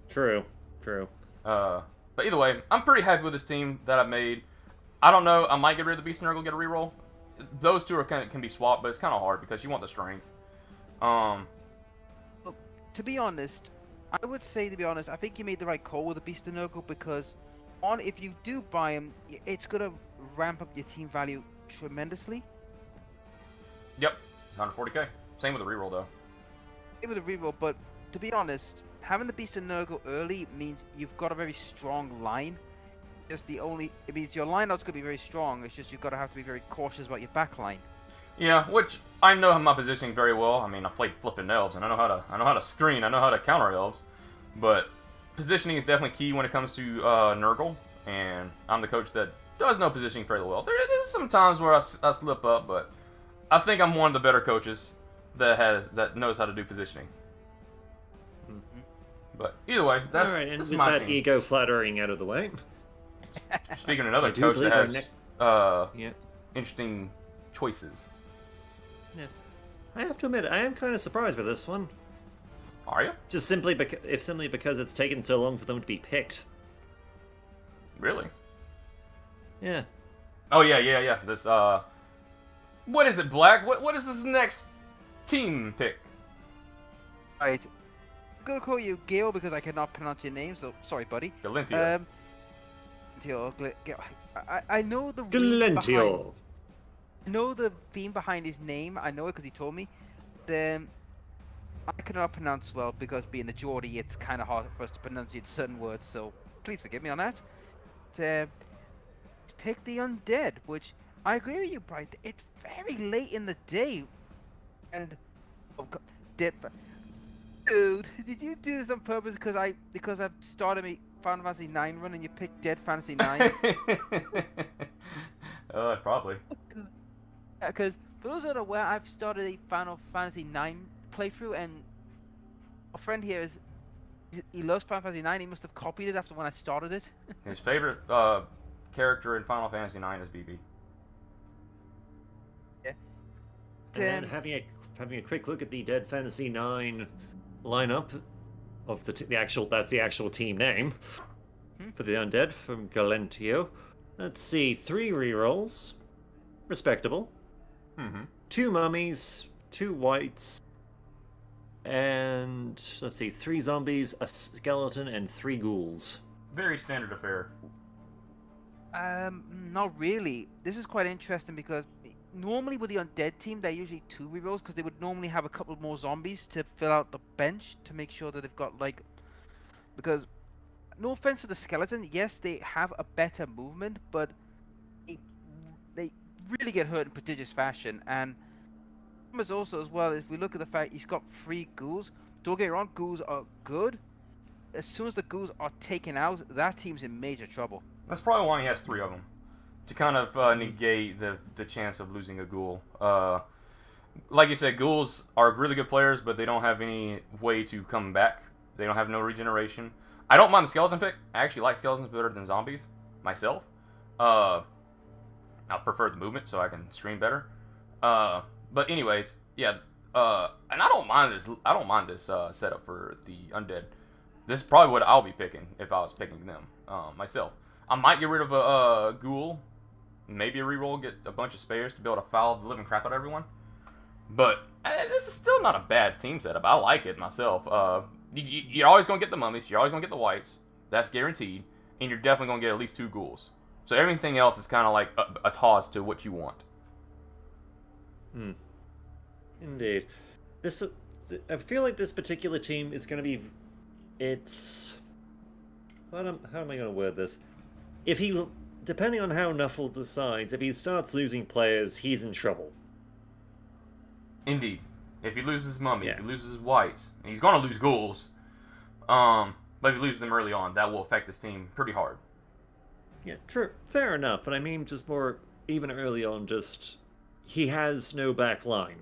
True. But either way, I'm pretty happy with this team that I've made. I don't know. I might get rid of the Beast Nurgle, get a reroll. Those two can be swapped, but it's kind of hard because you want the strength. To be honest, I would say, I think you made the right call with the Beast Nurgle because, if you do buy him, it's going to ramp up your team value tremendously. Yep, it's 140k. Same with the reroll, though. Same with the reroll, but to be honest, having the Beast Nurgle early means you've got a very strong line. It means your lineout's gonna be very strong. It's just you've got to have to be very cautious about your back line. Yeah, which I know my positioning very well. I mean, I played flipping elves, and I know how to screen. I know how to counter elves, but positioning is definitely key when it comes to Nurgle. and I'm the coach that does know positioning fairly well. There's some times where I slip up, but I think I'm one of the better coaches that knows how to do positioning. But either way, All right, and this is with my that team. ego flattering out of the way. Speaking of another I do coach that believe has yeah. interesting choices. Yeah. I have to admit, I am kind of surprised by this one. Are you? Just simply because it's taken so long for them to be picked. Really? Yeah. Oh yeah. This what is it, Black? What is this next team pick? Right. I'm gonna call you Gil because I cannot pronounce your name, so sorry, buddy. Galentio. I know the reason Galentio. I know the theme behind his name. I know it because he told me. Then I cannot pronounce well because being a Geordie, it's kind of hard for us to pronounce certain words. So please forgive me on that. Pick the undead, which I agree with you, Brian. It's very late in the day, and oh God, dead. Dude, did you do this on purpose? Because I've started a Final Fantasy 9 run and you picked Dead Fantasy 9. Probably. Because for those that are aware, I've started a Final Fantasy 9 playthrough, and a friend here he loves Final Fantasy 9. He must have copied it after when I started it. His favorite character in Final Fantasy 9 is BB. Yeah. And having a quick look at the Dead Fantasy 9 lineup of the actual team name for the undead from Galentio. Let's see, 3 rerolls, respectable. 2 mummies, 2 whites, and let's see, 3 zombies, a skeleton, and 3 ghouls. Very standard affair. Not really. This is quite interesting because normally with the undead team, they're usually 2 rerolls because they would normally have a couple more zombies to fill out the bench to make sure that they've got because no offense to the skeleton, yes, they have a better movement, but they really get hurt in prodigious fashion. And also as well, if we look at the fact he's got 3 ghouls, don't get me wrong, ghouls are good. As soon as the ghouls are taken out, that team's in major trouble. That's probably why he has 3 of them. To kind of negate the chance of losing a ghoul. Like you said, ghouls are really good players, but they don't have any way to come back. They don't have no regeneration. I don't mind the skeleton pick. I actually like skeletons better than zombies myself. I prefer the movement so I can stream better. But anyways, yeah. And I don't mind this. I don't mind this setup for the undead. This is probably what I'll be picking if I was picking them myself. I might get rid of a ghoul. Maybe a reroll, get a bunch of spares to be able to foul the living crap out of everyone. But this is still not a bad team setup. I like it myself. You're always going to get the mummies. You're always going to get the whites. That's guaranteed. And you're definitely going to get at least 2 ghouls. So everything else is kind of like a toss to what you want. Indeed. I feel like this particular team is going to be... How am I going to word this? Depending on how Nuffle decides, if he starts losing players, he's in trouble. Indeed. If he loses mummy, Yeah. if he loses whites, and he's going to lose ghouls, but if he loses them early on, that will affect this team pretty hard. Yeah, true. Fair enough, but I mean just more, even early on, he has no back line.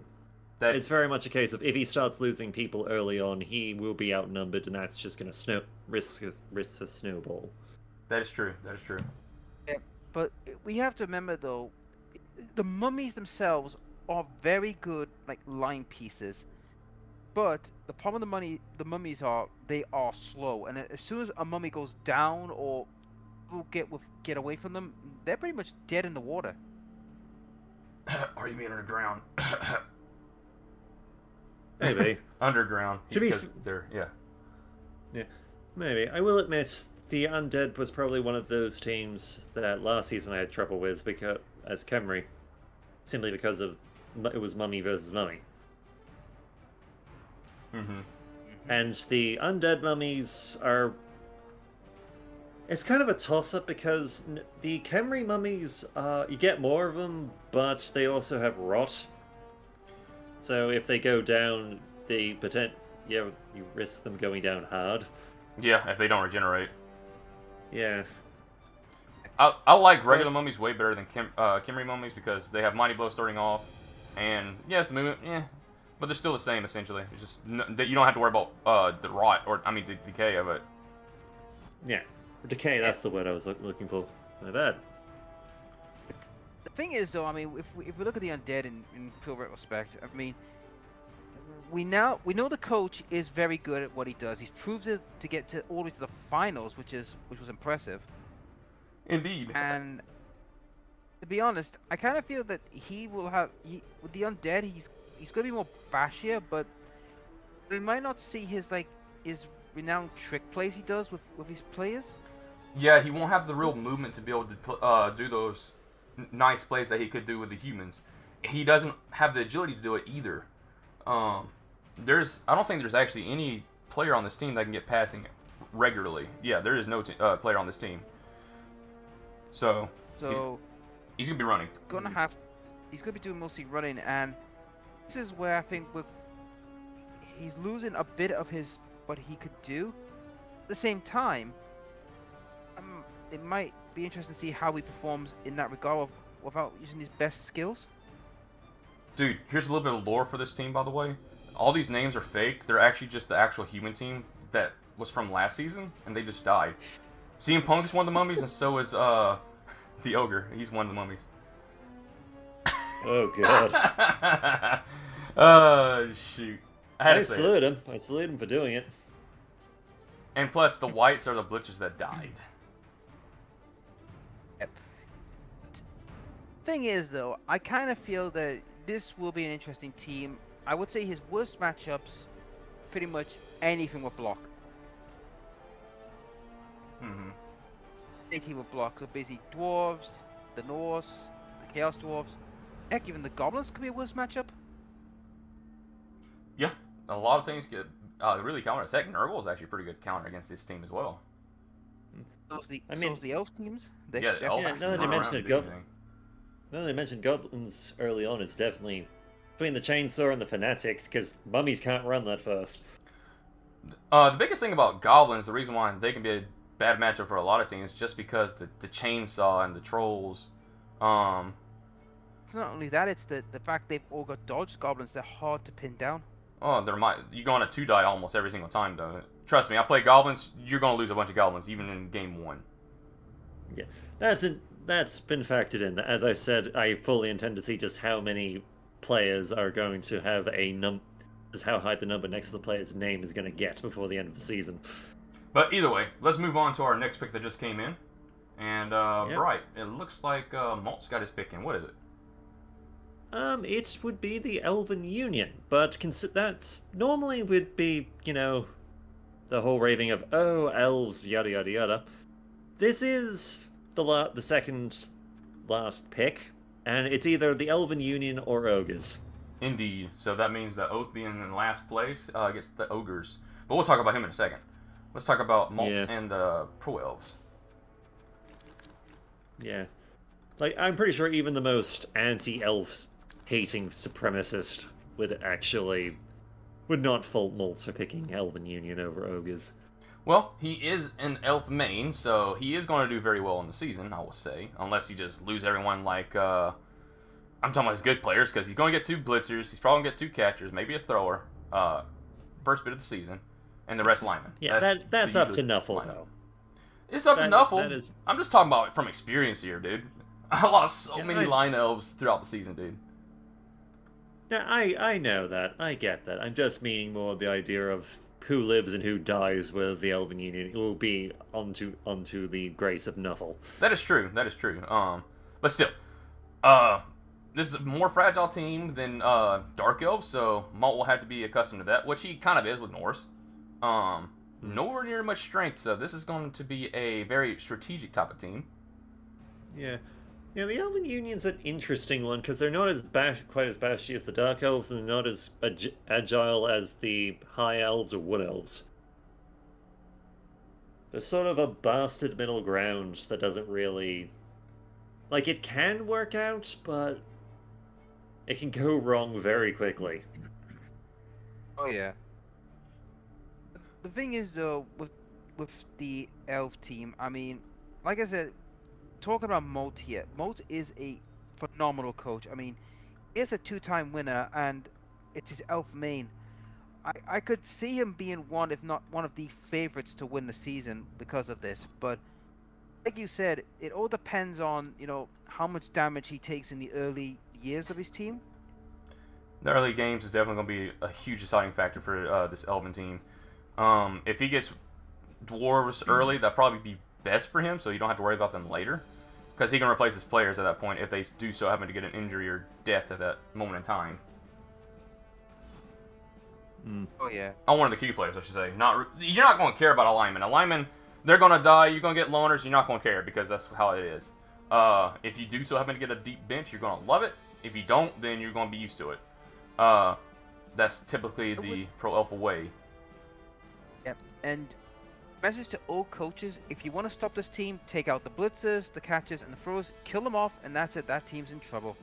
It's very much a case of if he starts losing people early on, he will be outnumbered, and that's just going to risk a snowball. That is true. That is true. Yeah, but we have to remember though, the mummies themselves are very good line pieces, but the problem with the mummies they are slow, and as soon as a mummy goes down or will get away from them, they're pretty much dead in the water. Or you mean underground? Maybe. Underground. Because they're Yeah, maybe. I will admit, the Undead was probably one of those teams that last season I had trouble with as Khemri, simply because of it was mummy versus mummy. And the Undead mummies are... It's kind of a toss-up because the Khemri mummies, you get more of them, but they also have rot. So if they go down, you risk them going down hard. Yeah, if they don't regenerate. Yeah. I like regular mummies way better than Kimry mummies because they have Mighty Blow starting off, and yes, the movement, but they're still the same essentially. It's just that you don't have to worry about the rot or the decay of it. Yeah, decay. That's the word I was looking for. My bad. The thing is, though, I mean, if we look at the undead in full retrospect, I mean, we know the coach is very good at what he does. He's proved it to get to all the way to the finals, which was impressive. Indeed. And to be honest, I kind of feel that he will have with the undead. He's going to be more bashier, but we might not see his renowned trick plays he does with his players. Yeah, he won't have the real movement to be able to do those nice plays that he could do with the humans. He doesn't have the agility to do it either. I don't think there's actually any player on this team that can get passing regularly. Yeah, there is no player on this team. So he's gonna be running. He's gonna be doing mostly running, and this is where I think he's losing a bit of what he could do. At the same time, it might be interesting to see how he performs in that regard without using his best skills. Dude, here's a little bit of lore for this team, by the way. All these names are fake. They're actually just the actual human team that was from last season, and they just died. CM Punk is one of the mummies, and so is the ogre. He's one of the mummies. Oh god. Shoot. I salute him. I salute him for doing it. And plus, the whites are the blitzers that died. Thing is, though, I kind of feel that this will be an interesting team. I would say his worst matchups, pretty much anything with block. Mm-hmm. Anything with block. So basically, Dwarves, the Norse, the Chaos Dwarves, heck, even the Goblins could be a worse matchup. Yeah, a lot of things get really counter. Heck, Nurgle is actually a pretty good counter against this team as well. So's the Elf teams. Yeah, the Elf now that I mentioned Goblins early on, it's definitely between the Chainsaw and the Fanatic, because mummies can't run that fast. The biggest thing about Goblins, the reason why they can be a bad matchup for a lot of teams, is just because the Chainsaw and the Trolls. It's not only that; it's the fact they've all got dodge Goblins. They're hard to pin down. Oh, you go on a 2-die almost every single time, though. Trust me, I play Goblins. You're gonna lose a bunch of Goblins, even in game 1. Yeah, that's been factored in. As I said, I fully intend to see just how many players are going to have how high the number next to the player's name is going to get before the end of the season. But either way, let's move on to our next pick that just came in. And Yep. Bright, it looks like Malt's got his pick in. What is it? It would be the Elven Union, but that's normally would be, the whole raving of, oh, elves, yada yada yada. This is the second last pick, and it's either the Elven Union or Ogres. Indeed. So that means that Oath being in last place gets the Ogres. But we'll talk about him in a second. Let's talk about Malt and the Pro Elves. Yeah. I'm pretty sure even the most anti-elf hating supremacist would not fault Malt for picking Elven Union over Ogres. Well, he is an elf main, so he is going to do very well in the season, I will say. Unless he just lose everyone like, I'm talking about his good players, because he's going to get 2 blitzers, he's probably going to get 2 catchers, maybe a thrower, first bit of the season, and the rest linemen. Yeah, that's up to Nuffle, though. It's up to Nuffle. I'm just talking about from experience here, dude. I lost so many line elves throughout the season, dude. Yeah, I know that. I get that. I'm just meaning more the idea of who lives and who dies with the Elven Union. It will be onto the grace of Nuffle. That is true. That is true. But still, this is a more fragile team than Dark Elves, so Malt will have to be accustomed to that, which he kind of is with Norse. Nowhere near much strength, so this is going to be a very strategic type of team. Yeah. Yeah, the Elven Union's an interesting one, because they're not as quite as bashy as the Dark Elves, and they're not as agile as the High Elves or Wood Elves. They're sort of a bastard middle ground that doesn't really... it can work out, but it can go wrong very quickly. Oh, yeah. The thing is, though, with the Elf team, I mean, like I said, talking about Molt here. Molt is a phenomenal coach. I mean, he's a two-time winner, and it's his elf main. I could see him being one, if not one of the favorites to win the season because of this. But like you said, it all depends on, how much damage he takes in the early years of his team. The early games is definitely going to be a huge deciding factor for this Elven team. If he gets Dwarves early, that'd probably be best for him, so you don't have to worry about them later. Because he can replace his players at that point if they do so happen to get an injury or death at that moment in time. Oh, yeah. On one of the key players, I should say. You're not going to care about a lineman. A lineman, they're going to die, you're going to get loners, you're not going to care because that's how it is. If you do so happen to get a deep bench, you're going to love it. If you don't, then you're going to be used to it. That's typically the pro alpha way. Yep, and message to all coaches: if you want to stop this team, take out the blitzers, the catchers, and the throws, kill them off, and that's it. That team's in trouble.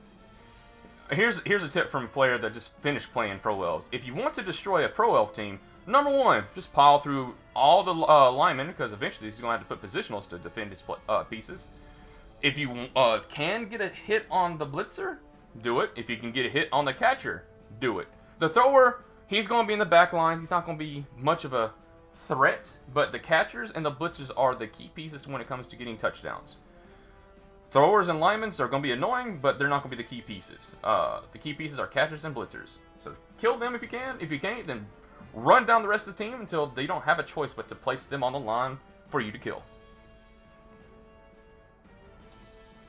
Here's a tip from a player that just finished playing Pro Elves. If you want to destroy a Pro Elf team, number one, just pile through all the linemen, because eventually he's going to have to put positionals to defend his pieces. If you can get a hit on the blitzer, do it. If you can get a hit on the catcher, do it. The thrower, he's going to be in the back lines. He's not going to be much of a threat, but the catchers and the blitzers are the key pieces when it comes to getting touchdowns. Throwers and linemen are going to be annoying, but they're not going to be the key pieces. The key pieces are catchers and blitzers. So kill them if you can. If you can't, then run down the rest of the team until they don't have a choice but to place them on the line for you to kill.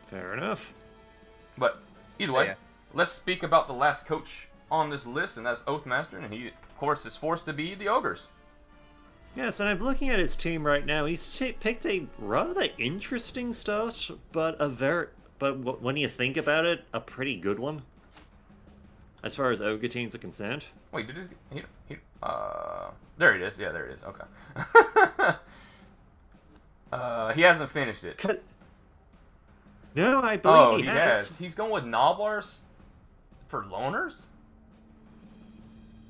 Fair enough. But either way, Yeah. let's speak about the last coach on this list, and that's Oathmaster, and he, of course, is forced to be the Ogres. Yes, and I'm looking at his team right now. He's picked a rather interesting start, but when you think about it, a pretty good one. As far as ogre teams are concerned. Wait, did there it is. Yeah, there it is. Okay. He hasn't finished it. No, I believe he has. has. He's going with Noblars for loners?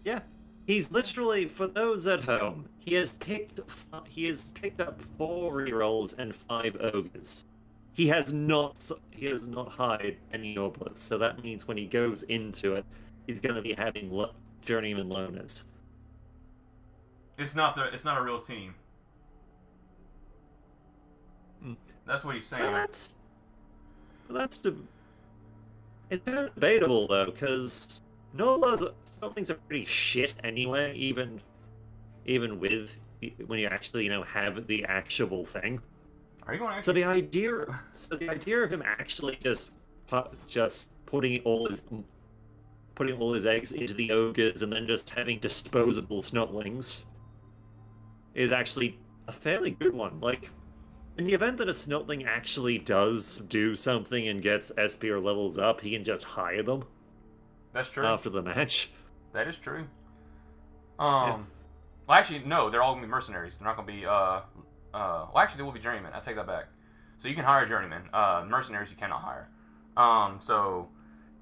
Yeah. He's literally, for those at home, he has picked up 4 rerolls and 5 ogres. He has not hired any noblers, so that means when he goes into it, he's going to be having journeyman loners. It's not a real team. That's what he's saying. Well, it's kind of debatable though, because some things are pretty shit anyway. Even with when you actually have the actual thing. Are you going to So the idea of him actually just putting all his eggs into the ogres and then just having disposable snotlings is actually a fairly good one. Like, in the event that a snotling actually does do something and gets SP or levels up, he can just hire them. That's true. After the match. That is true. Yeah. Well, actually, no, they're all going to be mercenaries. They're not going to be, well, actually, they will be journeymen. I take that back. So you can hire journeymen. Mercenaries you cannot hire. So,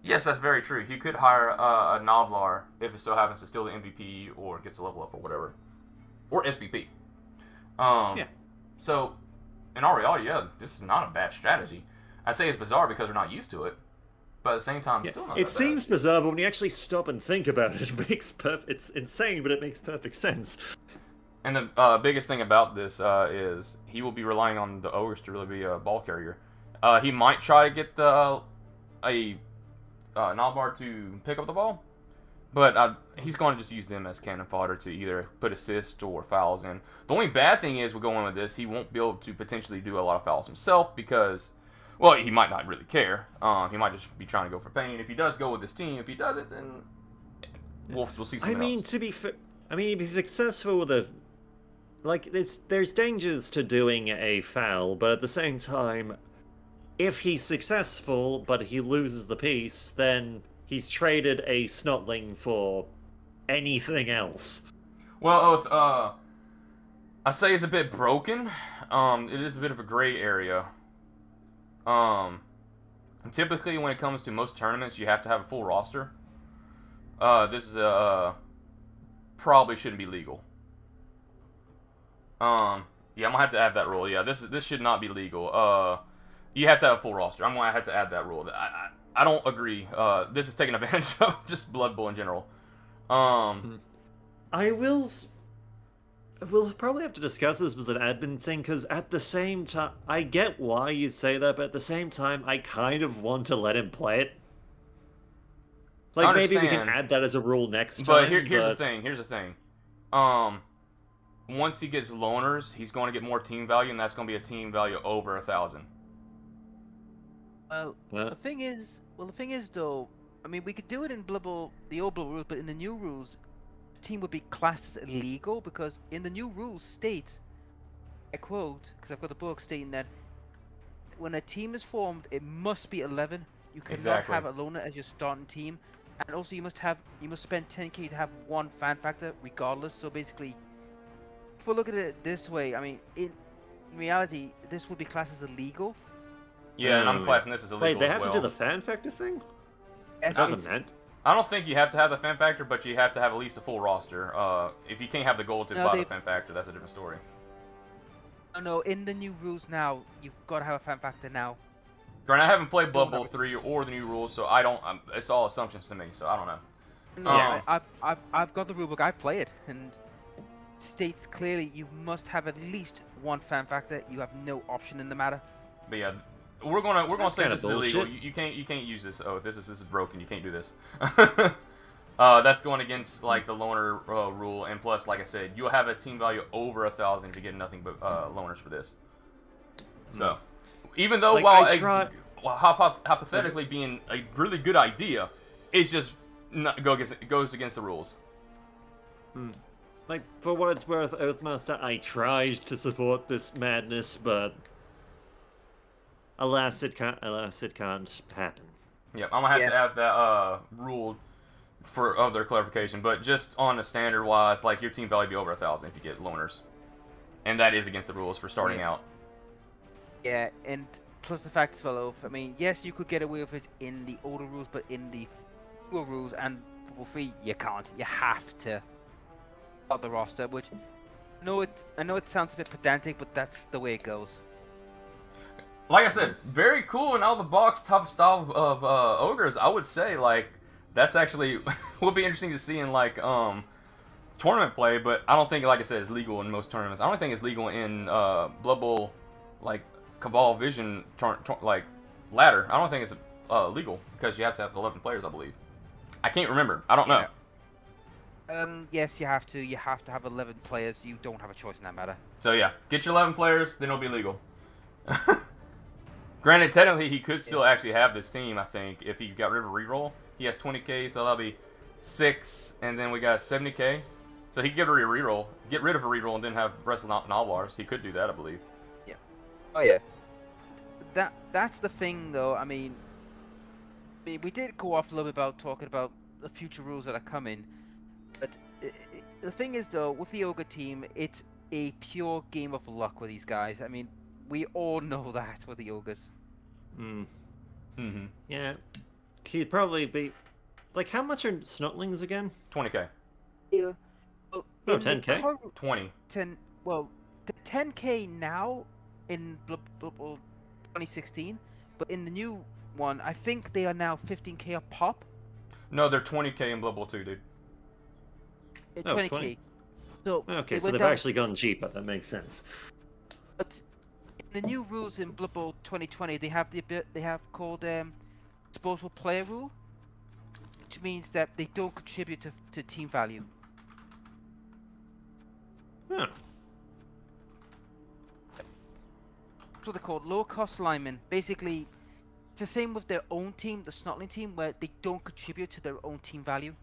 yes, that's very true. You could hire a Noblar if it still happens to steal the MVP or gets a level up or whatever. Or SVP. Yeah. So, in all reality, yeah, this is not a bad strategy. I say it's bizarre because we're not used to it. But at the same time, it's still not It that seems bizarre, but when you actually stop and think about it, it's insane, but it makes perfect sense. And the biggest thing about this is he will be relying on the ogres to really be a ball carrier. He might try to get a Noblar to pick up the ball, but he's going to just use them as cannon fodder to either put assists or fouls in. The only bad thing is, we're going with this, he won't be able to potentially do a lot of fouls himself because, well, he might not really care. He might just be trying to go for pain. If he does go with this team, if he doesn't, then we'll see something else. To be fair, if he's successful with a... Like, there's dangers to doing a foul, but at the same time, if he's successful, but he loses the piece, then he's traded a snotling for anything else. Well, I say it's a bit broken. It is a bit of a gray area. Typically, when it comes to most tournaments, you have to have a full roster. This is probably shouldn't be legal. Yeah, I'm gonna have to add that rule. Yeah, this should not be legal. You have to have a full roster. I'm gonna have to add that rule. I don't agree. This is taking advantage of just Blood Bowl in general. I will. We'll probably have to discuss this as an admin thing, because at the same time, I get why you say that, but at the same time, I kind of want to let him play it. Like, maybe we can add that as a rule next time. But here's the thing. Here's the thing. Once he gets loners, he's going to get more team value, and that's going to be a team value over 1,000. Well, the thing is, though, I mean, we could do it in Blood Bowl, the old Blood Bowl rules, but in the new rules, the team would be classed as illegal, because in the new rules states, I quote, because I've got the book stating that when a team is formed, it must be 11. You cannot have a loner as your starting team, and also you must spend 10k to have one fan factor, regardless. So basically, if we look at it this way, I mean, in reality, this would be classed as illegal. Yeah, and I'm classing this as illegal. Wait, they have to do the fan factor thing? Yes, That doesn't meant. I don't think you have to have the fan factor, but you have to have at least a full roster. If you can't have the gold to buy the fan factor, that's a different story. No, in the new rules now, you've got to have a fan factor now. Granted, I haven't played Blood Bowl 3 or the new rules, so I don't. It's all assumptions to me, so I don't know. No, I've got the rulebook. I play it, and it states clearly you must have at least one fan factor. You have no option in the matter. But yeah, we're gonna say this is illegal. bullshit. You can't use this. Oh, this is broken. You can't do this. That's going against like the loner rule, and plus, like I said, you'll have a team value over 1,000 if you get nothing but loners for this. So, even though Like, hypothetically being a really good idea, it's just it goes against the rules. Like, for what it's worth, Oathmaster, I tried to support this madness, but alas, it can't happen. Yep, I'm gonna have to add that rule for other clarification, but just on a standard wise, like your team value be over 1,000 if you get loners, and that is against the rules for starting out. Yeah, and plus the fact as well, I mean, yes, you could get away with it in the older rules, but in the newer rules and Blood Bowl 3, you can't. You have to start the roster, which I know it sounds a bit pedantic, but that's the way it goes. Like I said, very cool and out of the box type of style of ogres. I would say like that's actually would be interesting to see in like tournament play, but I don't think, like I said, it's legal in most tournaments. I don't think it's legal in Blood Bowl like Cabal Vision like ladder. I don't think it's legal because you have to have 11 players, I believe. I can't remember. I don't know. Yes, you have to. You have to have 11 players. You don't have a choice in that matter. So yeah, get your 11 players, then it'll be legal. Granted, technically he could still actually have this team. I think if he got rid of a reroll, he has 20k, so that'll be 6, and then we got 70k. So he could get rid of a reroll, and then have the rest of Nalwars. He could do that, I believe. Yeah. Oh yeah. That's the thing, though. I mean, we did go off a little bit about talking about the future rules that are coming, but the thing is, though, with the Ogre team, it's a pure game of luck with these guys. I mean, we all know that with the Ogres. Yeah. He'd probably be... Like, how much are Snotlings again? 20k. Yeah. Well, 10k? 20. Well, the 10k now in Blood Bowl 2016, but in the new one, I think they are now 15k a pop. No, they're 20k in Blood Bowl 2, dude. 20k. 20. So Okay, so they've actually gone cheaper. That makes sense. But in the new rules in Blood Bowl 2020, they have called Disposable player rule, which means that they don't contribute to team value. Huh. That's what they're called, lower cost linemen. Basically, it's the same with their own team, the Snotling team, where they don't contribute to their own team value.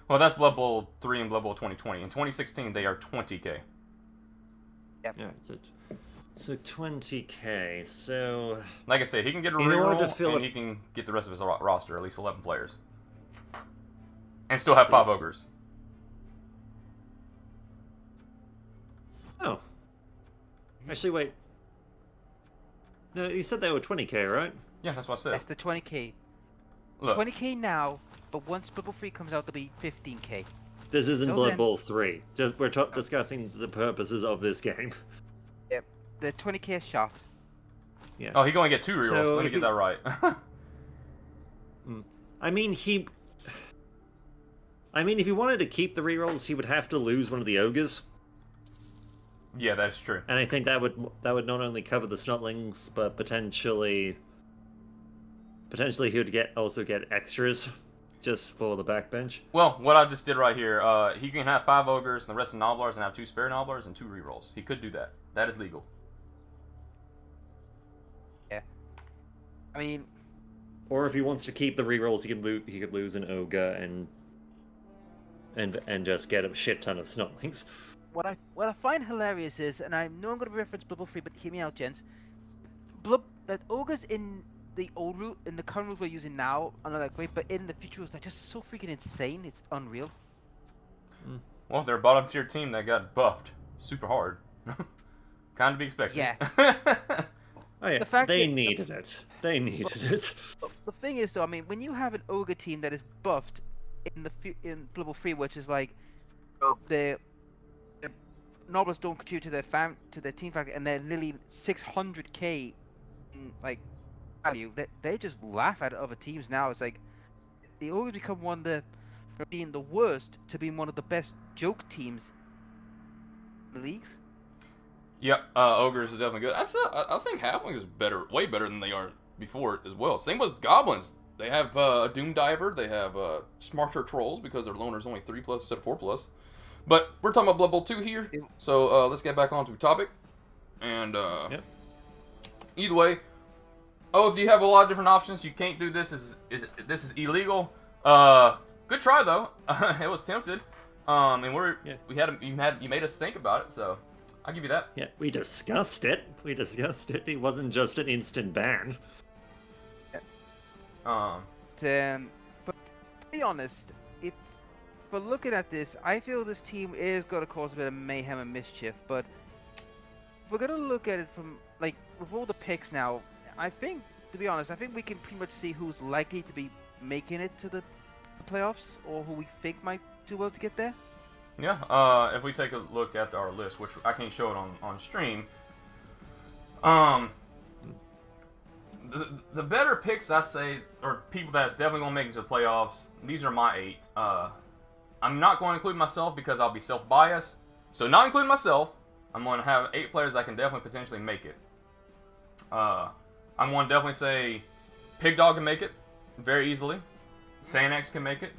Well, that's Blood Bowl 3 and Blood Bowl 2020. In 2016, they are 20k. Yep. Yeah, so 20k, so... Like I said, he can get a In order to reroll, fill and up- he can get the rest of his roster, at least 11 players. And still have 5 ogres. Oh. Actually, wait. No, you said they were 20k, right? Yeah, that's what I said. That's the 20k. Look, 20k now, but once Blood Bowl 3 comes out, they'll be 15k. This isn't So Blood then- Bowl 3. We're discussing the purposes of this game. Yep. The 20k a shot. Yeah. Oh, he going to get 2 rerolls. So Let me if get he- that right. I mean, if he wanted to keep the rerolls, he would have to lose one of the ogres, Yeah, that's true. and I think that would not only cover the snotlings, but potentially he would also get extras just for the backbench. Well, what I just did right here, he can have 5 ogres and the rest of Nobblers and have 2 spare Nobblers and 2 rerolls. He could do that. That is legal. Yeah. I mean, Or if he wants to keep the rerolls, he could lose an ogre and just get a shit ton of snotlings. what I find hilarious is, and I know I'm going to reference Bubble Free, but hear me out, gents. That ogres in the old route, in the current rules we're using now, are not that great, but in the future rules, they're just so freaking insane. It's unreal. Well, they're a bottom tier team that got buffed super hard. Kind of be expected. Yeah. Oh yeah, The fact they that- needed it. They needed it. But the thing is, though, I mean, when you have an ogre team that is buffed in Bubble Free, which is like the nobles don't contribute to their team factor, and they're nearly 600k in like value, they just laugh at other teams now. It's like they always become from being the worst to being one of the best joke teams in the leagues. Yep, ogres are definitely good. I think halflings is way better than they are before as well. Same with goblins. They have a doom diver. They have smarter trolls because their loner's only 3+ instead of 4+. But we're talking about Blood Bowl 2 here, so let's get back onto the topic. And Yep. either way, if you have a lot of different options, you can't do this. This is illegal. Good try though. It was tempted. And you made us think about it, so I'll give you that. Yeah, we discussed it. It wasn't just an instant ban. Um, But to be honest, if we're looking at this, I feel this team is going to cause a bit of mayhem and mischief. But if we're going to look at it from, like, with all the picks now, I think, to be honest, I think we can pretty much see who's likely to be making it to the playoffs, or who we think might do well to get there. Yeah, if we take a look at our list, which I can't show it on stream, the better picks, I say, or people that's definitely going to make it to the playoffs, these are my 8. I'm not going to include myself because I'll be self-biased. So not including myself, I'm going to have 8 players that can definitely potentially make it. I'm going to definitely say Pig Dog can make it very easily. Thanax can make it.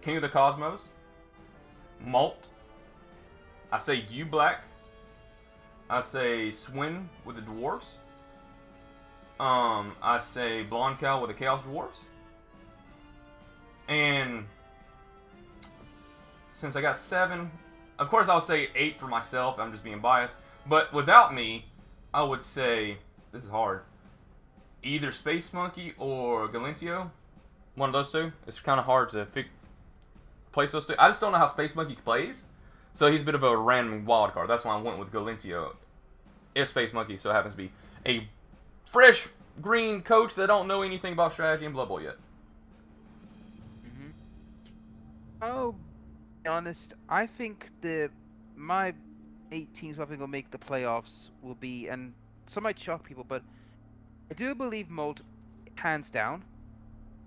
King of the Cosmos. Malt. I say U-Black. I say Swin with the Dwarves. I say Blonde Cow with the Chaos Dwarves. And since I got 7, of course I'll say 8 for myself. I'm just being biased. But without me, I would say, this is hard, either Space Monkey or Galentio. One of those two. It's kind of hard to place those two. I just don't know how Space Monkey plays. So he's a bit of a random wild card. That's why I went with Galentio. If Space Monkey so happens to be a fresh green coach that don't know anything about strategy and Blood Bowl yet. Oh, to be honest, I think my 8 teams who I think will make the playoffs will be, and some might shock people, but I do believe Molt, hands down.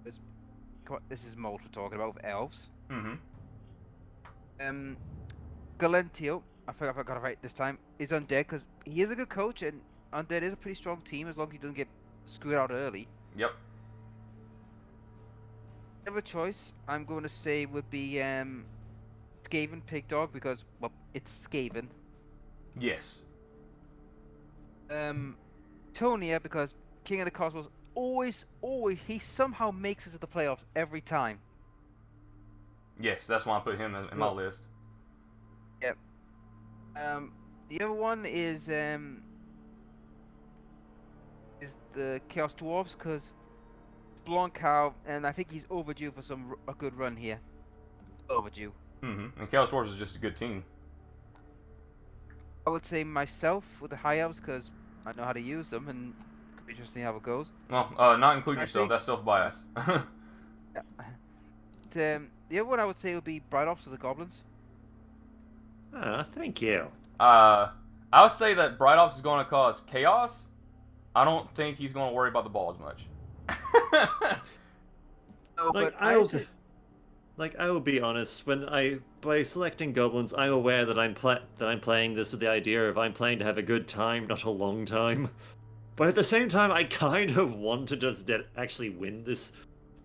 This is Molt we're talking about with elves. Galentio, I think I got it right this time, is Undead because he is a good coach, and Undead is a pretty strong team as long as he doesn't get screwed out early. Yep. Other choice I'm going to say would be Skaven Pig Dog because, well, it's Skaven. Yes. Tonia because King of the Cosmos always, he somehow makes it to the playoffs every time. Yes, that's why I put him in my list. Yep. The other one is the Chaos Dwarves because Blonde Cow, and I think he's overdue for a good run here. Overdue. And Chaos Dwarves is just a good team. I would say myself with the High Elves because I know how to use them, and it could be interesting how it goes. Well, not include yourself. That's self-bias. Yeah. The other one I would say would be Bright Ops of the Goblins. Ah, thank you. I would say that Bright Ops is going to cause chaos. I don't think he's going to worry about the ball as much. No, Like but I also, I will be honest. By selecting goblins, I'm aware that I'm playing this with the idea of I'm playing to have a good time, not a long time. But at the same time, I kind of want to just actually win this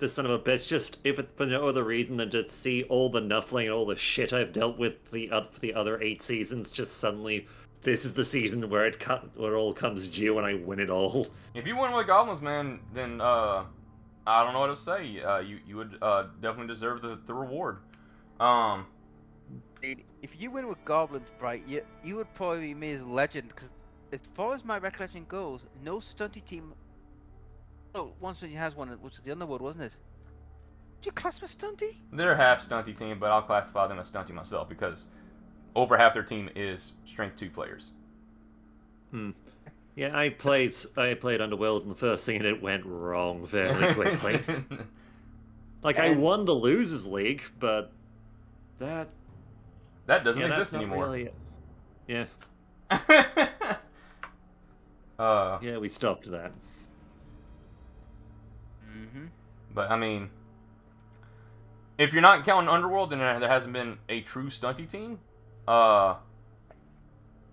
son of a bitch, just if it, for no other reason than to see all the nuffling and all the shit I've dealt with for the other 8 seasons. Just suddenly, this is the season where where it all comes due and I win it all. If you win with Goblins, man, then I don't know what to say. You would definitely deserve the reward. if you win with Goblins, right, you would probably be made as legend, because as far as my recollection goes, no stunty team. Oh, one stunty has one, which is the Underworld, wasn't it? Did you class them as stunty? They're half stunty team, but I'll classify them as stunty myself because over half their team is strength 2 players. Yeah, I played Underworld in the first thing and it went wrong fairly quickly. I won the losers league, but that doesn't that's exist not anymore. really it. Yeah. Yeah, we stopped that. But I mean, if you're not counting Underworld, then there hasn't been a true stunty team.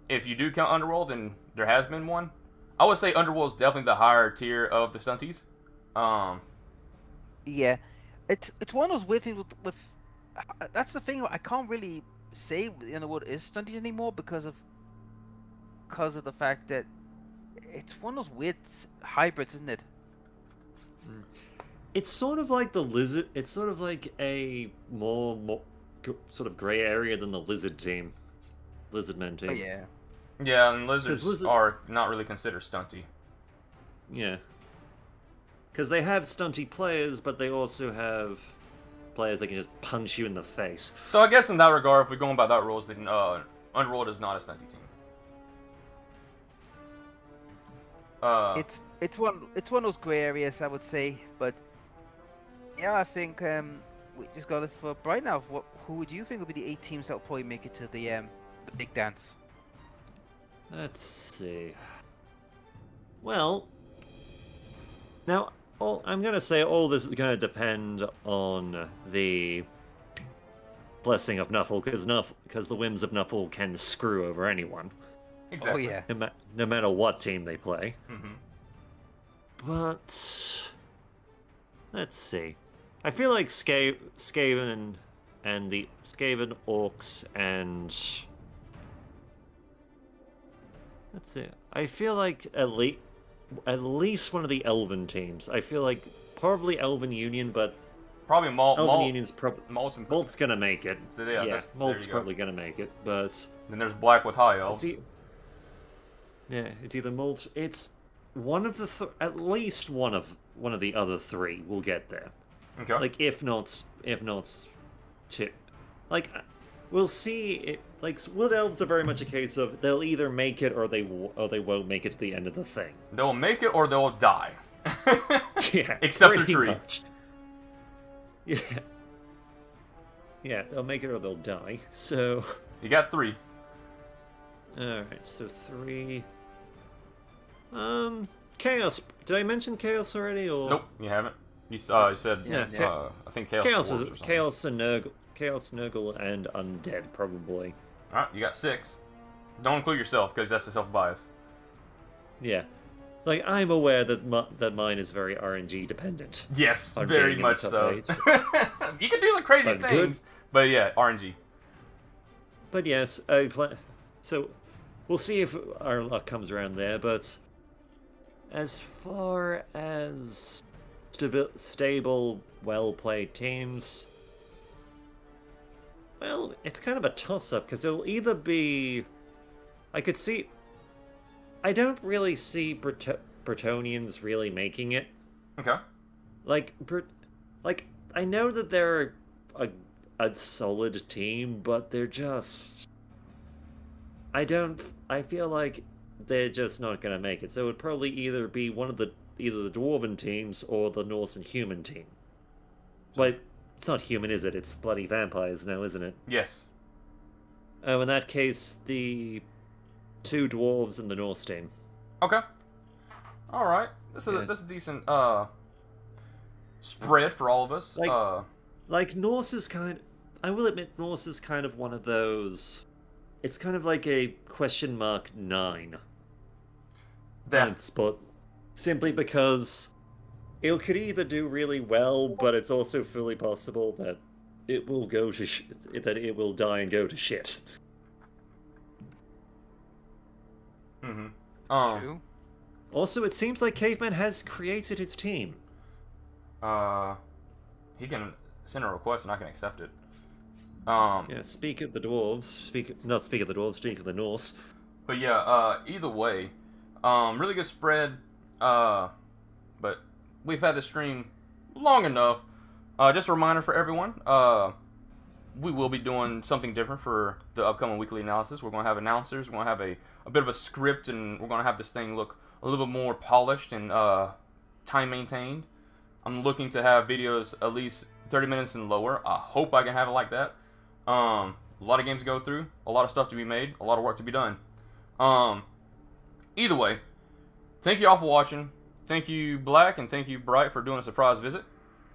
If you do count Underworld, then there has been one. I would say Underworld's definitely the higher tier of the stunties. Yeah, it's one of those weird things with that's the thing. I can't really say the Underworld is stunties anymore because of the fact that it's one of those weird hybrids, isn't it? It's sort of like the lizard. It's sort of like a more sort of gray area than the lizard team, lizardmen team. Oh yeah. Yeah, and lizards are not really considered stunty. Yeah. Because they have stunty players, but they also have players that can just punch you in the face. So I guess in that regard, if we're going by that rules, then Underworld is not a stunty team. It's one of those gray areas, I would say, but yeah, I think we just got it for right now. Who would you think would be the 8 teams that will probably make it to the big dance? Let's see. Well, now I'm gonna say all this is gonna depend on the blessing of Nuffle, because the whims of Nuffle can screw over anyone. Exactly. Oh yeah. No matter what team they play. Mm-hmm. But let's see. I feel like Skaven and the Skaven Orcs and let's see. I feel like at least one of the Elven teams. I feel like probably Elven Union, but Probably Elven Union's probably Malt's gonna make it. So, yeah, Malt's probably gonna make it, but then there's Black with High Elves. It's either Malt. It's one of the at least one of the other 3 will get there. Okay. Like if not 2. Like we'll see. Wood Elves are very much a case of they'll either make it or they won't make it to the end of the thing. They'll make it or they'll die. Yeah, Except the pretty tree. much. Yeah. Yeah, they'll make it or they'll die. So. You got 3. All right, so 3. Chaos. Did I mention Chaos already, or? Nope, you haven't. You said. Yeah. I think Chaos. Chaos Dwarves is or something. Chaos, Nurgle, and Undead probably. All right, you got 6. Don't include yourself because that's a self-bias. Yeah, like I'm aware that mine is very RNG dependent. Yes, on very being in the much top so. 8. You can do some crazy But things, but yeah, RNG. But yes, so we'll see if our luck comes around there. But as far as stable, well-played teams, well, it's kind of a toss-up because it'll either be. I don't really see Bretonians really making it. Okay. Like I know that they're a solid team, but they're just. I feel like they're just not gonna make it. So it would probably either be either the Dwarven teams or the Norse and human team. But it's not human, is it? It's bloody vampires now, isn't it? Yes. Oh, in that case, the 2 dwarves and the Norse team. Okay. All right. This is a decent spread for all of us. Like Norse is I will admit Norse is kind of one of those. It's kind of like a question mark 9. Spot, simply because it could either do really well, but it's also fully possible that it will go to that it will die and go to shit. True. Also, it seems like Caveman has created his team. He can send a request and I can accept it. Yeah, speak of the dwarves. Speak of the Norse. But yeah, either way, really good spread. But we've had the stream long enough. Just a reminder for everyone, we will be doing something different for the upcoming weekly analysis. We're going to have announcers. We're going to have a bit of a script, and we're going to have this thing look a little bit more polished and time maintained. I'm looking to have videos at least 30 minutes and lower. I hope I can have it like that. A lot of games to go through, a lot of stuff to be made, a lot of work to be done. Either way, thank you all for watching. Thank you, Black, and thank you, Bright, for doing a surprise visit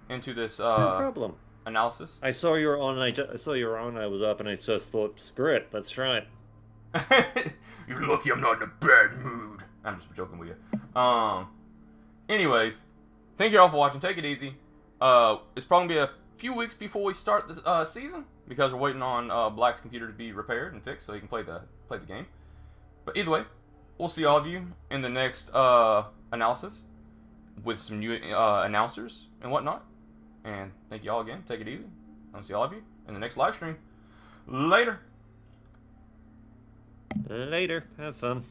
into this No problem. Analysis. I saw you were on. I saw you were on. I was up, and I just thought, screw it, let's try it. You're lucky I'm not in a bad mood. I'm just joking with you. Anyways, thank you all for watching. Take it easy. It's probably gonna be a few weeks before we start the season because we're waiting on Black's computer to be repaired and fixed so he can play the game. But either way, we'll see all of you in the next analysis with some new announcers and whatnot. And thank you all again. Take it easy. I'll see all of you in the next live stream. Later. Later. Have fun.